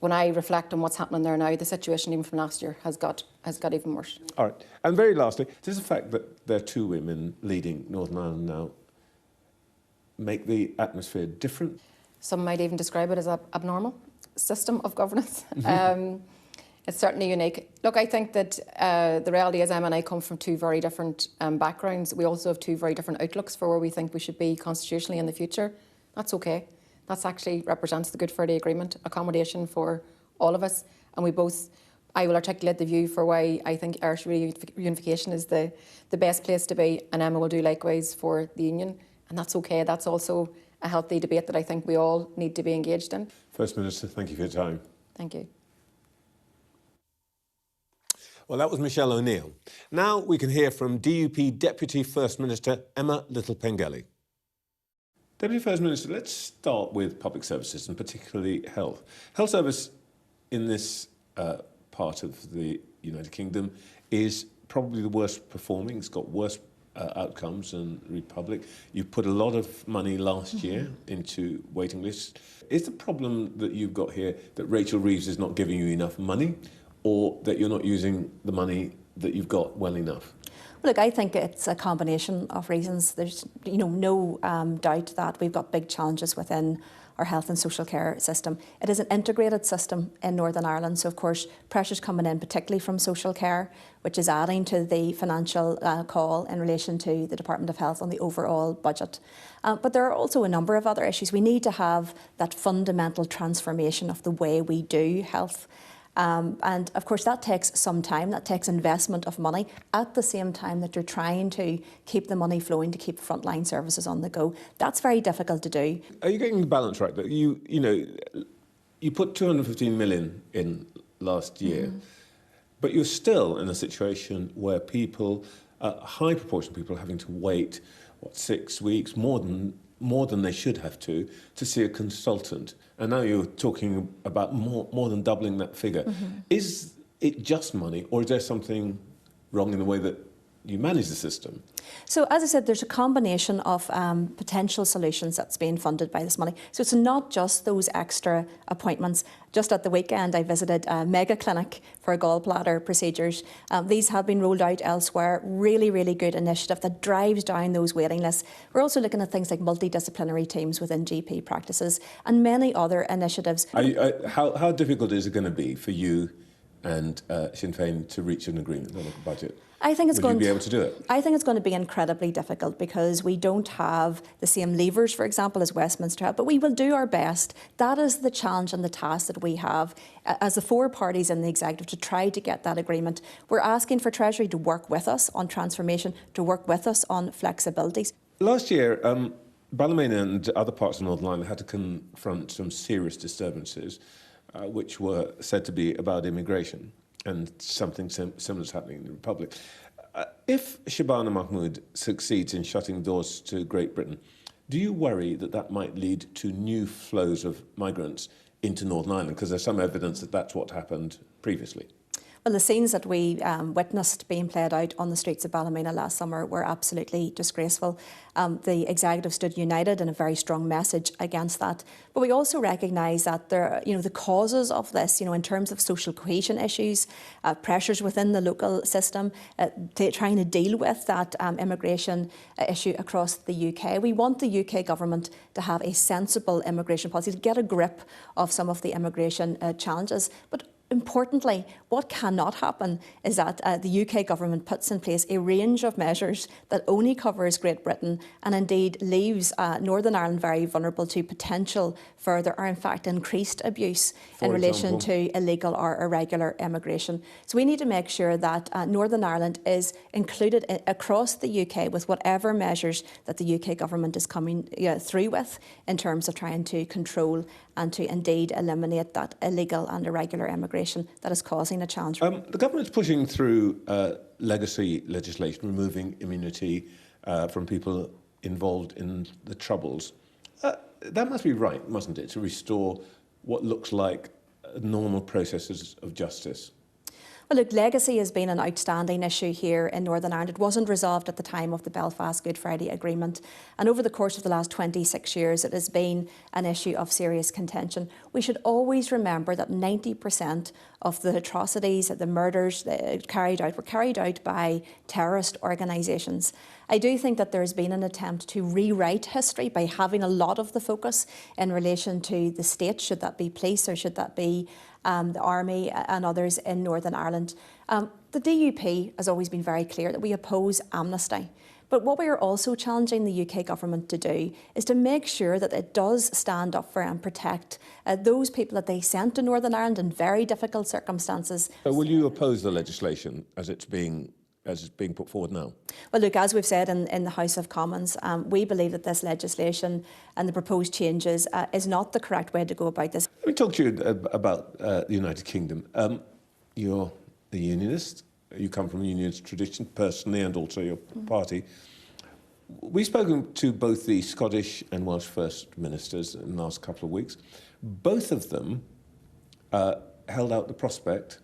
when I reflect on what's happening there now, the situation even from last year has got even worse. All right. And very lastly, does the fact that there are 2 women leading Northern Ireland now make the atmosphere different? Some might even describe it as an abnormal system of governance. Mm-hmm. It's certainly unique. Look, I think that the reality is Emma and I come from 2 very different backgrounds. We also have 2 very different outlooks for where we think we should be constitutionally in the future. That's okay. That actually represents the Good Friday Agreement, accommodation for all of us. And I will articulate the view for why I think Irish reunification is the best place to be, and Emma will do likewise for the Union. And that's okay. That's also a healthy debate that I think we all need to be engaged in. First Minister, thank you for your time. Thank you. Well, that was Michelle O'Neill. Now we can hear from DUP Deputy First Minister Emma Little-Pengelly. Deputy First Minister, let's start with public services and particularly health. Health service in this part of the United Kingdom is probably the worst performing. It's got worse outcomes than the Republic. You put a lot of money last year into waiting lists. Is the problem that you've got here that Rachel Reeves is not giving you enough money, or that you're not using the money that you've got well enough? Look, I think it's a combination of reasons. There's no doubt that we've got big challenges within our health and social care system. It is an integrated system in Northern Ireland, so of course pressures coming in particularly from social care, which is adding to the financial call in relation to the Department of Health on the overall budget. But there are also a number of other issues. We need to have that fundamental transformation of the way we do health. And of course that takes some time, that takes investment of money at the same time that you're trying to keep the money flowing to keep frontline services on the go. That's very difficult to do. Are you getting the balance right? That you put 215 million in last year, but you're still in a situation where people, a high proportion of people are having to wait, 6 weeks, more than they should have to see a consultant. And now you're talking about more than doubling that figure. Is it just money, or is there something wrong in the way that you manage the system? So, as I said, there's a combination of potential solutions that's being funded by this money. So it's not just those extra appointments. Just at the weekend, I visited a mega clinic for gallbladder procedures. These have been rolled out elsewhere. Really, really good initiative that drives down those waiting lists. We're also looking at things like multidisciplinary teams within GP practices and many other initiatives. How difficult is it going to be for you and Sinn Féin to reach an agreement on a budget? I think it's Would you be able to do it? I think it's going to be incredibly difficult because we don't have the same levers, for example, as Westminster have, but we will do our best. That is the challenge and the task that we have as the 4 parties in the executive to try to get that agreement. We're asking for Treasury to work with us on transformation, to work with us on flexibilities. Last year, Ballymena and other parts of Northern Ireland had to confront some serious disturbances, which were said to be about immigration, and something similar is happening in the Republic. If Shabana Mahmood succeeds in shutting doors to Great Britain, do you worry that that might lead to new flows of migrants into Northern Ireland? Because there's some evidence that that's what happened previously. Well, the scenes that we witnessed being played out on the streets of Ballymena last summer were absolutely disgraceful. The executive stood united in a very strong message against that. But we also recognise that the causes of this, in terms of social cohesion issues, pressures within the local system, trying to deal with that immigration issue across the UK. We want the UK government to have a sensible immigration policy, to get a grip of some of the immigration challenges. But importantly, what cannot happen is that the UK government puts in place a range of measures that only covers Great Britain and indeed leaves Northern Ireland very vulnerable to potential further or in fact increased abuse in relation to illegal or irregular immigration. So we need to make sure that Northern Ireland is included across the UK with whatever measures that the UK government is coming through with in terms of trying to control and to indeed eliminate that illegal and irregular immigration that is causing a challenge. The government's pushing through legacy legislation, removing immunity from people involved in the Troubles. That must be right, mustn't it, to restore what looks like normal processes of justice? Well, look, legacy has been an outstanding issue here in Northern Ireland. It wasn't resolved at the time of the Belfast Good Friday Agreement. And over the course of the last 26 years, it has been an issue of serious contention. We should always remember that 90% of the atrocities, the murders were carried out by terrorist organisations. I do think that there has been an attempt to rewrite history by having a lot of the focus in relation to the state, should that be police or should that be the army and others in Northern Ireland. The DUP has always been very clear that we oppose amnesty. But what we are also challenging the UK government to do is to make sure that it does stand up for and protect those people that they sent to Northern Ireland in very difficult circumstances. So will you oppose the legislation as it's being put forward now? Well, look, as we've said in the House of Commons, we believe that this legislation and the proposed changes is not the correct way to go about this. Let me talk to you about the United Kingdom. You're a unionist. You come from a unionist tradition personally and also your party. We've spoken to both the Scottish and Welsh First Ministers in the last couple of weeks. Both of them held out the prospect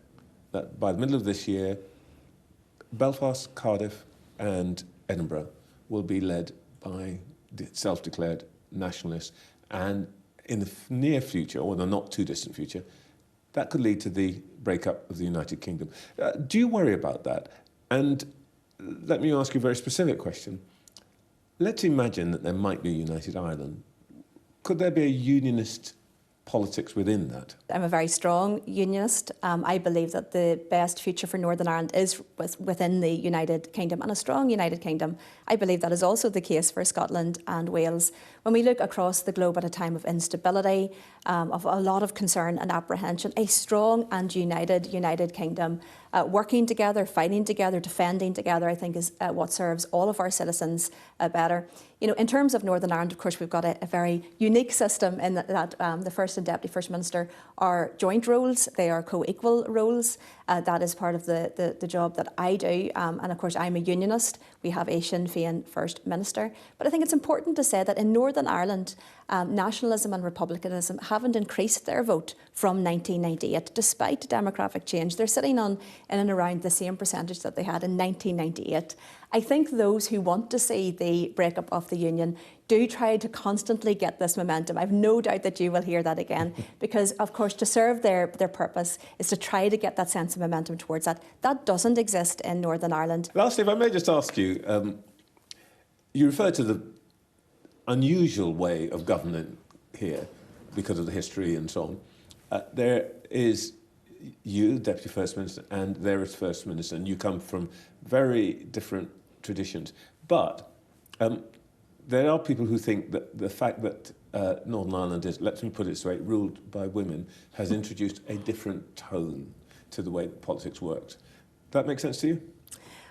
that by the middle of this year, Belfast, Cardiff and Edinburgh will be led by self-declared nationalists, and in the near future, or the not too distant future, that could lead to the breakup of the United Kingdom. Do you worry about that? And let me ask you a very specific question. Let's imagine that there might be a United Ireland. Could there be a unionist politics within that? I'm a very strong unionist. I believe that the best future for Northern Ireland is within the United Kingdom, and a strong United Kingdom. I believe that is also the case for Scotland and Wales. When we look across the globe at a time of instability, of a lot of concern and apprehension, a strong and United Kingdom working together, fighting together, defending together, I think is what serves all of our citizens better. You know, in terms of Northern Ireland, of course, we've got a very unique system in that the First and Deputy First Minister are joint roles. They are co-equal roles. That is part of the job that I do. And of course, I'm a unionist. We have a Sinn Féin First Minister. But I think it's important to say that in Northern Ireland, nationalism and republicanism haven't increased their vote from 1998, despite demographic change. They're sitting on in and around the same percentage that they had in 1998. I think those who want to see the breakup of the union do try to constantly get this momentum. I've no doubt that you will hear that again, because of course to serve their purpose is to try to get that sense of momentum towards that. That doesn't exist in Northern Ireland. Lastly, if I may just ask you, you refer to the unusual way of governing here because of the history and so on. There is you, Deputy First Minister, and there is First Minister, and you come from very different traditions. But there are people who think that the fact that Northern Ireland is, let me put it straight, ruled by women, has introduced a different tone to the way politics works. Does that make sense to you?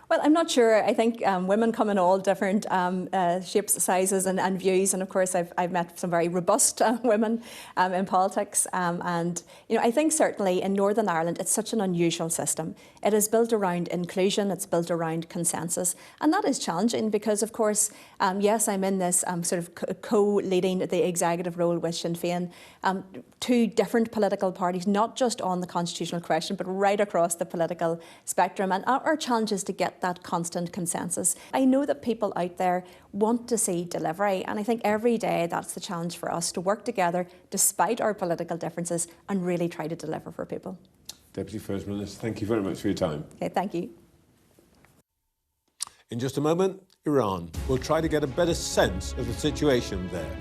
Well, I'm not sure. I think women come in all different shapes, sizes and views. And of course, I've met some very robust women in politics. And, you know, I think certainly in Northern Ireland, it's such an unusual system. It is built around inclusion. It's built around consensus. And that is challenging because, of course, yes, I'm in this sort of co-leading the executive role with Sinn Féin. Two different political parties, not just on the constitutional question, but right across the political spectrum. And our challenge is to get that constant consensus. I know that people out there want to see delivery, and I think every day that's the challenge for us, to work together despite our political differences and really try to deliver for people. Deputy First Minister, thank you very much for your time. Okay, thank you. In just a moment, Iran. We'll try to get a better sense of the situation there.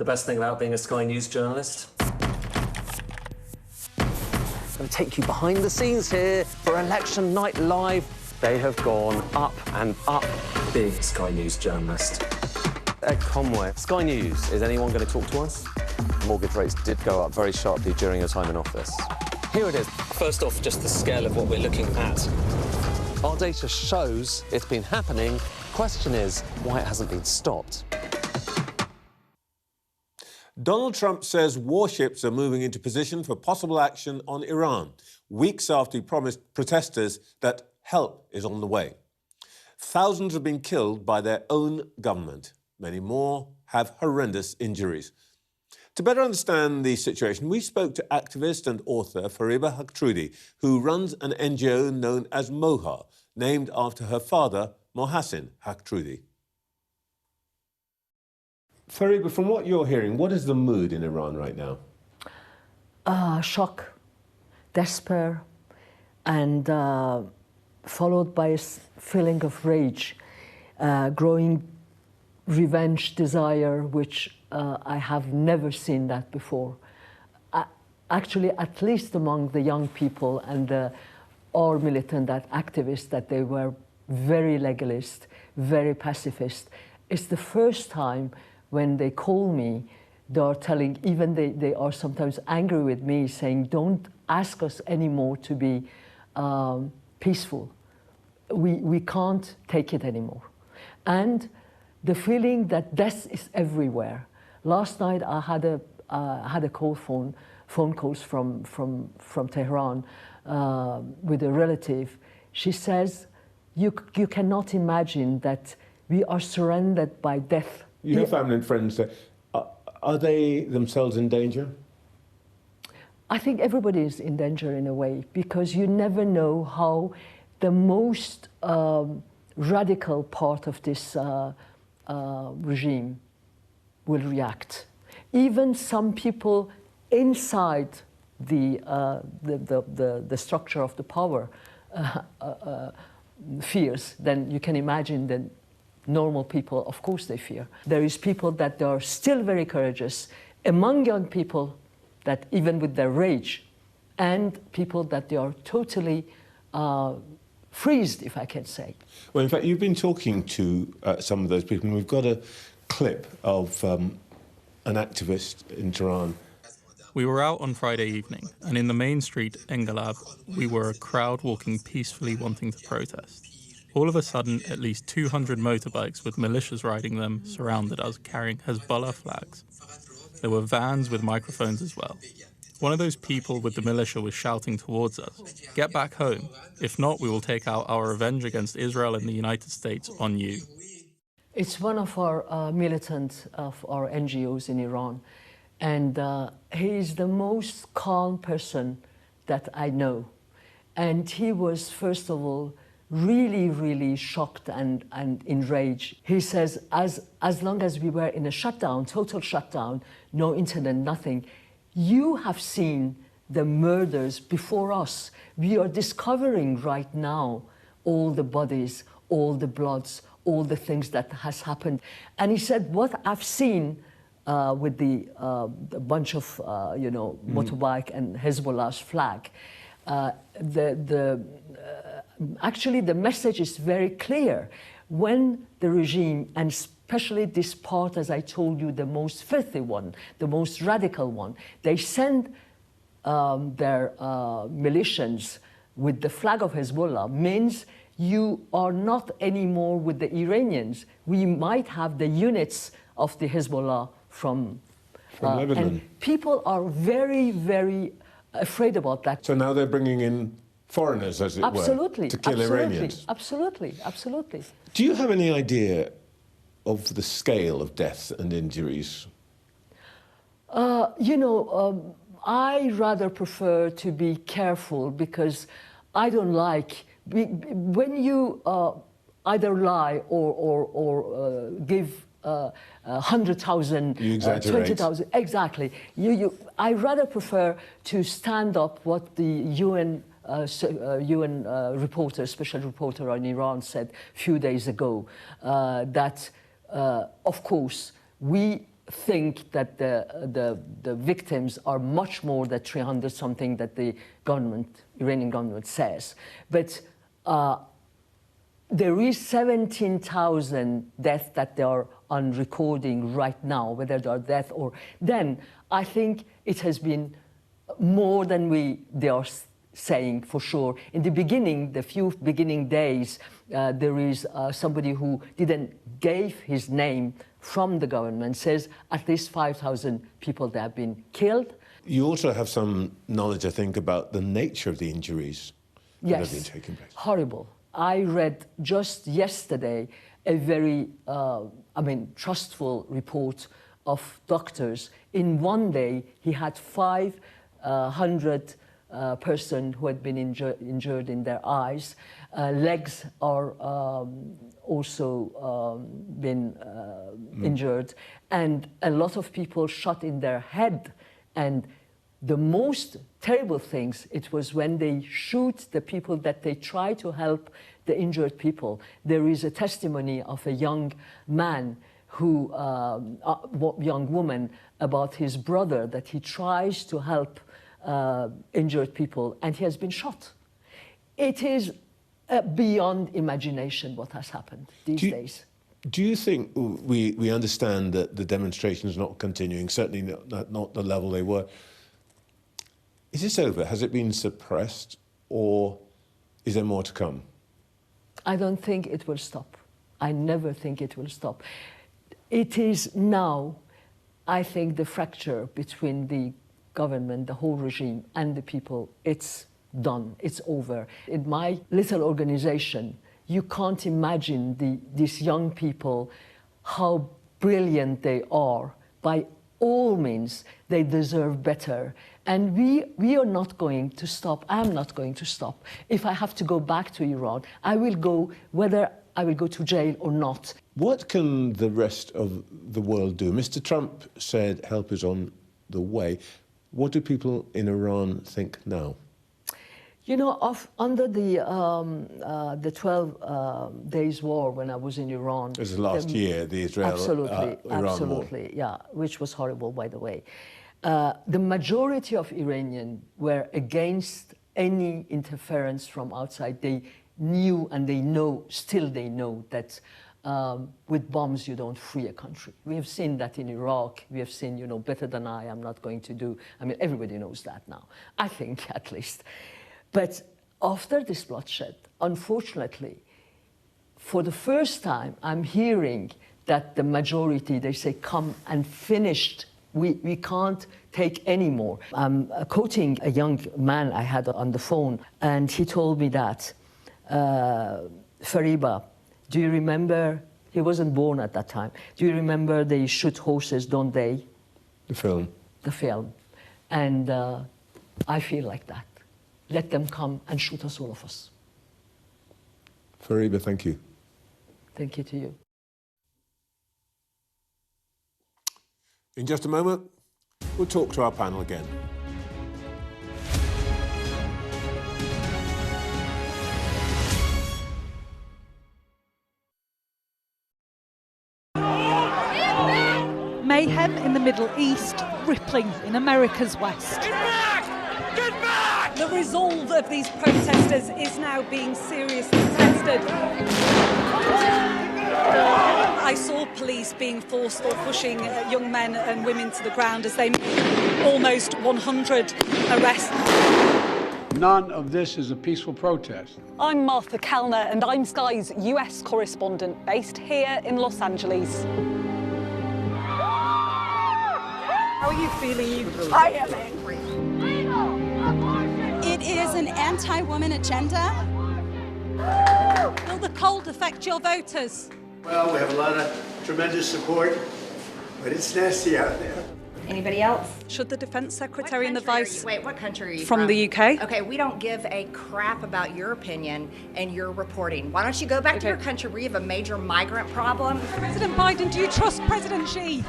The best thing about being a Sky News journalist? I'm going to take you behind the scenes here for Election Night Live. They have gone up and up. Being a Sky News journalist. Ed Conway, Sky News, is anyone going to talk to us? Mortgage rates did go up very sharply during your time in office. Here it is. First off, just the scale of what we're looking at. Our data shows it's been happening. Question is, why it hasn't been stopped. Donald Trump says warships are moving into position for possible action on Iran, weeks after he promised protesters that help is on the way. Thousands have been killed by their own government. Many more have horrendous injuries. To better understand the situation, we spoke to activist and author Fariba Hakrudi, who runs an NGO known as MOHA, named after her father, Mohassin Hakrudi. Fariba, from what you're hearing, what is the mood in Iran right now? Shock, despair, and followed by a feeling of rage, growing revenge desire, which I have never seen that before. Actually, at least among the young people and the all militant activists, that they were very legalist, very pacifist. It's the first time when they call me, they are telling, even they are sometimes angry with me, saying, don't ask us anymore to be peaceful. We can't take it anymore. And the feeling that death is everywhere. Last night I had a phone calls from Tehran with a relative. She says, you cannot imagine that we are surrounded by death. You have family and friends there. Are they themselves in danger? I think everybody is in danger in a way, because you never know how the most radical part of this regime will react. Even some people inside the structure of the power fears. Then you can imagine that normal people, of course, they fear. There is people that are still very courageous among young people, that even with their rage, and people that they are totally freezed, if I can say. Well, in fact, you've been talking to some of those people, and we've got a clip of an activist in Tehran. We were out on Friday evening, and in the main street, Engelab, we were a crowd walking peacefully wanting to protest. All of a sudden, at least 200 motorbikes with militias riding them surrounded us, carrying Hezbollah flags. There were vans with microphones as well. One of those people with the militia was shouting towards us, "Get back home. If not, we will take out our revenge against Israel and the United States on you." It's one of our militants of our NGOs in Iran. And he is the most calm person that I know. And he was, first of all, really, really shocked and enraged. He says, as long as we were in a shutdown, total shutdown, no internet, nothing, you have seen the murders before us. We are discovering right now all the bodies, all the bloods, all the things that has happened. And he said, what I've seen with the bunch of, motorbike and Hezbollah's flag, actually the message is very clear. When the regime, and especially this part, as I told you, the most filthy one, the most radical one, they send their militias with the flag of Hezbollah, means you are not anymore with the Iranians. We might have the units of the Hezbollah from Lebanon. And people are very, very afraid about that. So now they're bringing in foreigners, as it were, to kill Iranians. Absolutely, absolutely. Do you have any idea of the scale of deaths and injuries? I rather prefer to be careful, because I don't like when you either lie or give 100,000, 20,000. Exactly. I rather prefer to stand up what the UN reporter, special reporter on Iran, said a few days ago, that of course we think that the victims are much more than 300 something that the government, Iranian government says. But there is 17,000 deaths that they are on recording right now, whether they are death or then I think it has been more than they are saying for sure. In the beginning, the few beginning days, there is somebody who didn't give his name from the government, says at least 5,000 people that have been killed. You also have some knowledge, I think, about the nature of the injuries that have been taking place. Horrible. I read just yesterday a very, trustful report of doctors. In one day, he had 500 person who had been injured in their eyes. Legs are also been injured, and a lot of people shot in their head. And the most terrible things, it was when they shoot the people that they try to help the injured people. There is a testimony of a young man who, young woman, about his brother, that he tries to help injured people, and he has been shot. It is beyond imagination what has happened these days. Do you think we understand that the demonstrations are not continuing, certainly not the level they were? Is this over? Has it been suppressed, or is there more to come? I don't think it will stop. I never think it will stop. It is now, I think, the fracture between the government, the whole regime, and the people. It's done. It's over. In my little organization, you can't imagine these young people, how brilliant they are. By all means, they deserve better. And we are not going to stop. I'm not going to stop. If I have to go back to Iran, I will go, whether I will go to jail or not. What can the rest of the world do? Mr. Trump said help is on the way. What do people in Iran think now? You know, under the 12 days war when I was in Iran. It was last year, the Israel-Iran absolutely, war. Yeah, which was horrible, by the way. The majority of Iranians were against any interference from outside. They knew, and they know, still they know, that with bombs you don't free a country. We have seen that in Iraq. We have seen, you know, better than I'm not going to do. I mean, everybody knows that now, I think, at least. But after this bloodshed, unfortunately, for the first time, I'm hearing that the majority, they say, come and finished. We can't take any more. I'm quoting a young man I had on the phone, and he told me that, Fariba, do you remember, he wasn't born at that time, do you remember they shoot horses, don't they? The film. The film. And I feel like that. Let them come and shoot us, all of us. Fariba, thank you. Thank you to you. In just a moment, we'll talk to our panel again. Mayhem in the Middle East, rippling in America's West. Get back! Get back! The resolve of these protesters is now being seriously tested. I saw police being forced or pushing young men and women to the ground as they made almost 100 arrests. None of this is a peaceful protest. I'm Martha Kellner, and I'm Sky's US correspondent based here in Los Angeles. How are you feeling? I am angry. It is an anti-woman agenda. Will the cold affect your voters? Well, we have a lot of tremendous support, but it's nasty out there. Anybody else? Should the Defence Secretary and the Vice... Wait, what country are you from? The UK? Okay, we don't give a crap about your opinion and your reporting. Why don't you go back to your country where you have a major migrant problem? President Biden, do you trust President Xi?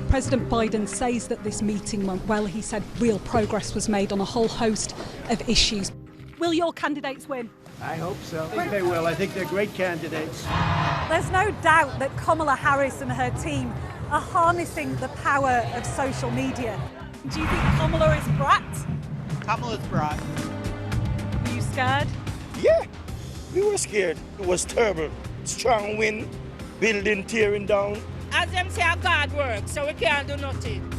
President Biden says that this meeting went well. He said real progress was made on a whole host of issues. Will your candidates win? I hope so. I think they will. I think they're great candidates. There's no doubt that Kamala Harris and her team are harnessing the power of social media. Do you think Kamala is brat? Kamala's brat. Were you scared? Yeah, we were scared. It was terrible. Strong wind, building tearing down. As them say, God works, so we can't do nothing.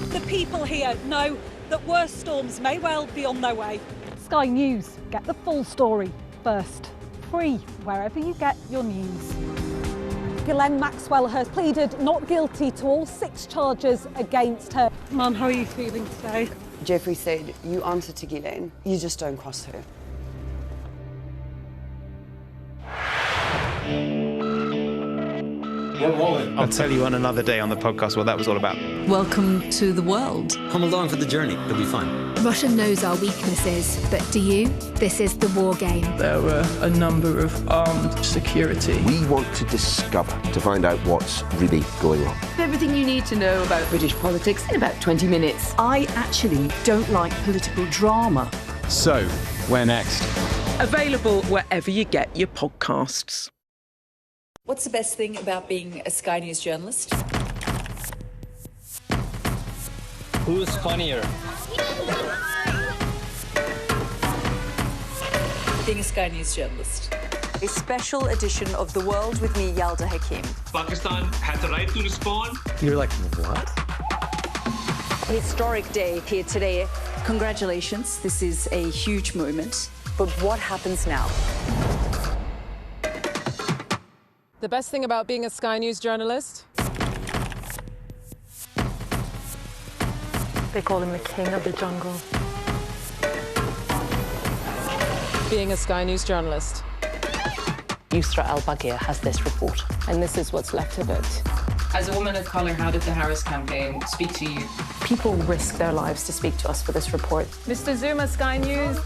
The people here know that worse storms may well be on their way. Sky News, get the full story first. Free wherever you get your news. Ghislaine Maxwell has pleaded not guilty to all 6 charges against her. Mum, how are you feeling today? Jeffrey said, you answer to Ghislaine, you just don't cross her. I'll tell you on another day on the podcast what that was all about. Welcome to the world. Come along for the journey, it'll be fun. Russia knows our weaknesses, but do you? This is the war game. There were a number of armed security. We want to discover, to find out what's really going on. Everything you need to know about British politics in about 20 minutes. I actually don't like political drama. So, where next? Available wherever you get your podcasts. What's the best thing about being a Sky News journalist? Who's funnier? Being a Sky News journalist. A special edition of The World with me, Yalda Hakim. Pakistan had the right to respond. You're like, what? Historic day here today. Congratulations, this is a huge moment. But what happens now? The best thing about being a Sky News journalist? They call him the king of the jungle. Being a Sky News journalist. Yusra Al-Baghir has this report, and this is what's left of it. As a woman of colour, how did the Harris campaign speak to you? People risk their lives to speak to us for this report. Mr. Zuma, Sky News.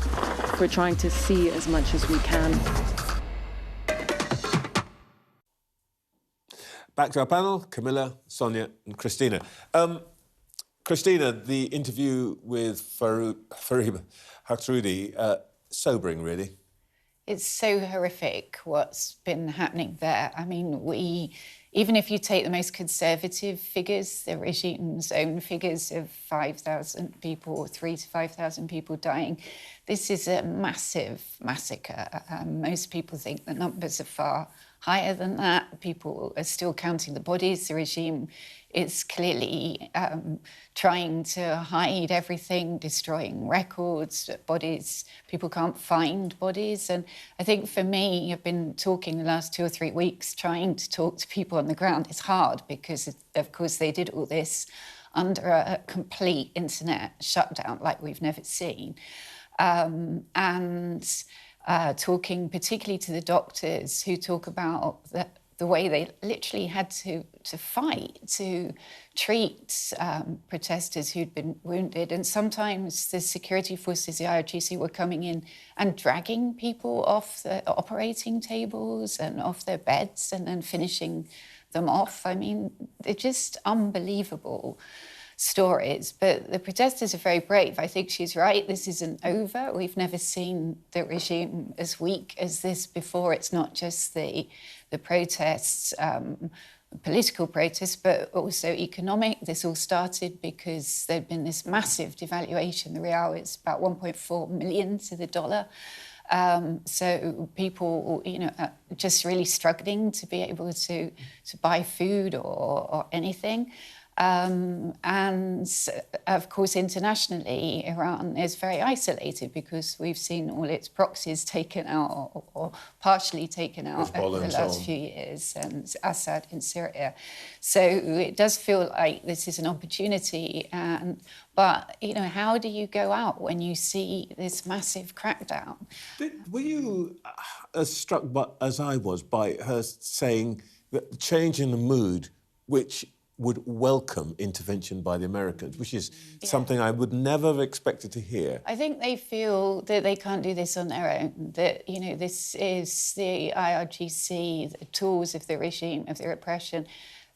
We're trying to see as much as we can. Back to our panel, Camilla, Sonia and Christina. Christina, the interview with Fareeb Hakrudi, sobering, really. It's so horrific what's been happening there. I mean, even if you take the most conservative figures, the regime's own figures of 5,000 people, 3,000 to 5,000 people dying, this is a massive massacre. Most people think the numbers are far higher than that. People are still counting the bodies. The regime is clearly trying to hide everything, destroying records, bodies. People can't find bodies. And I think for me, I've been talking the last 2 or 3 weeks, trying to talk to people on the ground. It's hard because, of course, they did all this under a complete internet shutdown like we've never seen. Talking particularly to the doctors who talk about the way they literally had to fight to treat protesters who'd been wounded. And sometimes the security forces, the IRGC, were coming in and dragging people off the operating tables and off their beds and then finishing them off. I mean, they're just unbelievable stories, but the protesters are very brave. I think she's right. This isn't over. We've never seen the regime as weak as this before. It's not just the protests, political protests, but also economic. This all started because there'd been this massive devaluation. The real is about 1.4 million to the dollar. So people, are just really struggling to be able to buy food or anything. And of course, internationally, Iran is very isolated because we've seen all its proxies taken out or partially taken out over the last few years, and Assad in Syria. So it does feel like this is an opportunity. But how do you go out when you see this massive crackdown? Were you as struck as I was by her saying that the change in the mood, which would welcome intervention by the Americans, which is something I would never have expected to hear. I think they feel that they can't do this on their own, that, this is the IRGC, the tools of the regime, of the repression.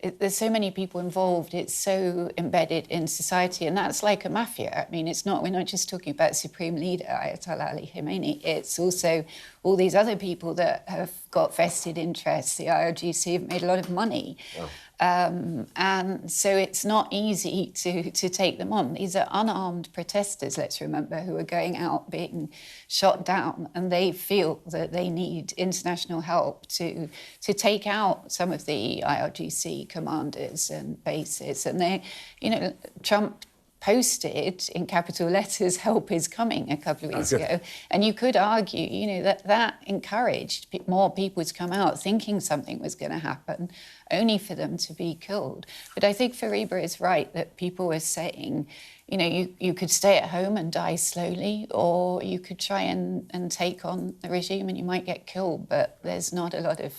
There's so many people involved, it's so embedded in society, and that's like a mafia. I mean, we're not just talking about Supreme Leader Ayatollah Ali Khamenei, it's also all these other people that have got vested interests. The IRGC have made a lot of money. Wow. And so it's not easy to take them on. These are unarmed protesters, let's remember, who are going out being shot down, and they feel that they need international help to take out some of the IRGC commanders and bases. And they, you know, Trump posted in capital letters, "Help is coming," a couple of weeks ago. And you could argue, you know, that encouraged more people to come out thinking something was going to happen, only for them to be killed. But I think Fariba is right that people were saying, you know, you could stay at home and die slowly, or you could try and take on the regime and you might get killed, but there's not a lot of...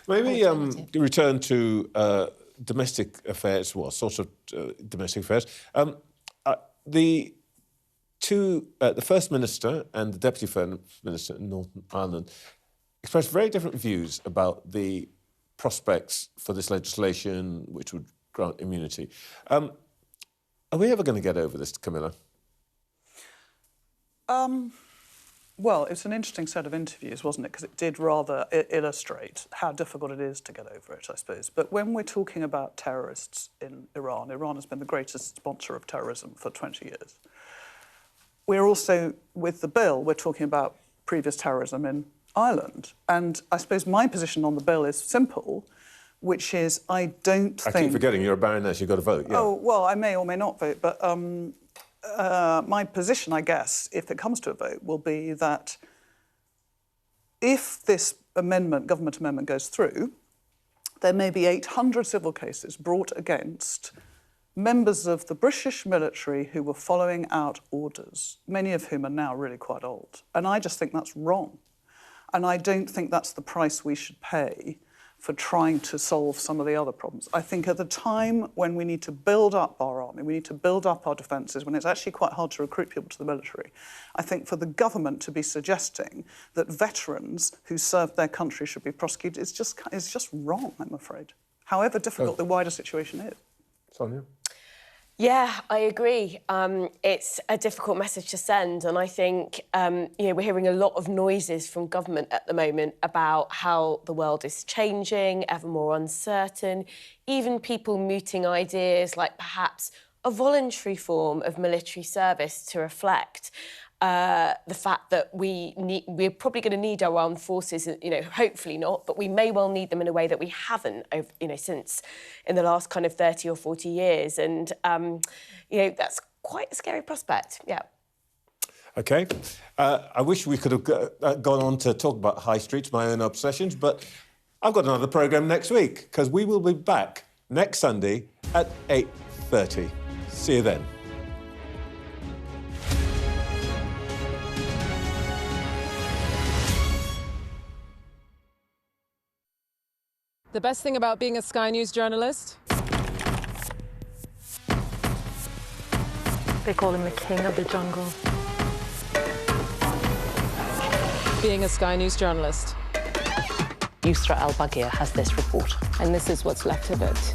Maybe return to domestic affairs, well, sort of domestic affairs. The First Minister and the Deputy First Minister in Northern Ireland expressed very different views about the prospects for this legislation, which would grant immunity. Are we ever going to get over this, Camilla? Well, it's an interesting set of interviews, wasn't it? Because it did rather illustrate how difficult it is to get over it, I suppose. But when we're talking about terrorists in Iran, Iran has been the greatest sponsor of terrorism for 20 years. We're also, with the bill, we're talking about previous terrorism in Ireland. And I suppose my position on the bill is simple, which is I keep forgetting you're a baroness, you've got to vote. Yeah. Oh, well, I may or may not vote, but... my position, I guess, if it comes to a vote, will be that if this government amendment goes through, there may be 800 civil cases brought against members of the British military who were following out orders, many of whom are now really quite old. And I just think that's wrong. And I don't think that's the price we should pay for trying to solve some of the other problems. I think at the time when we need to build up our army, we need to build up our defences, when it's actually quite hard to recruit people to the military, I think for the government to be suggesting that veterans who served their country should be prosecuted is just wrong, I'm afraid, however difficult the wider situation is. Sonia? Yeah, I agree. It's a difficult message to send, and I think we're hearing a lot of noises from government at the moment about how the world is changing, ever more uncertain, even people mooting ideas like perhaps a voluntary form of military service to reflect the fact that we're probably going to need our armed forces, hopefully not, but we may well need them in a way that we haven't, since in the last kind of 30 or 40 years. And, that's quite a scary prospect, yeah. OK. I wish we could have gone on to talk about high streets, my own obsessions, but I've got another programme next week, because we will be back next Sunday at 8:30. See you then. The best thing about being a Sky News journalist? They call him the king of the jungle. Being a Sky News journalist. Yusra Al-Baghir has this report, and this is what's left of it.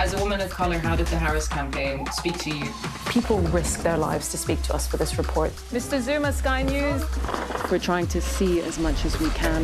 As a woman of colour, how did the Harris campaign speak to you? People risk their lives to speak to us for this report. Mr. Zuma, Sky News. We're trying to see as much as we can.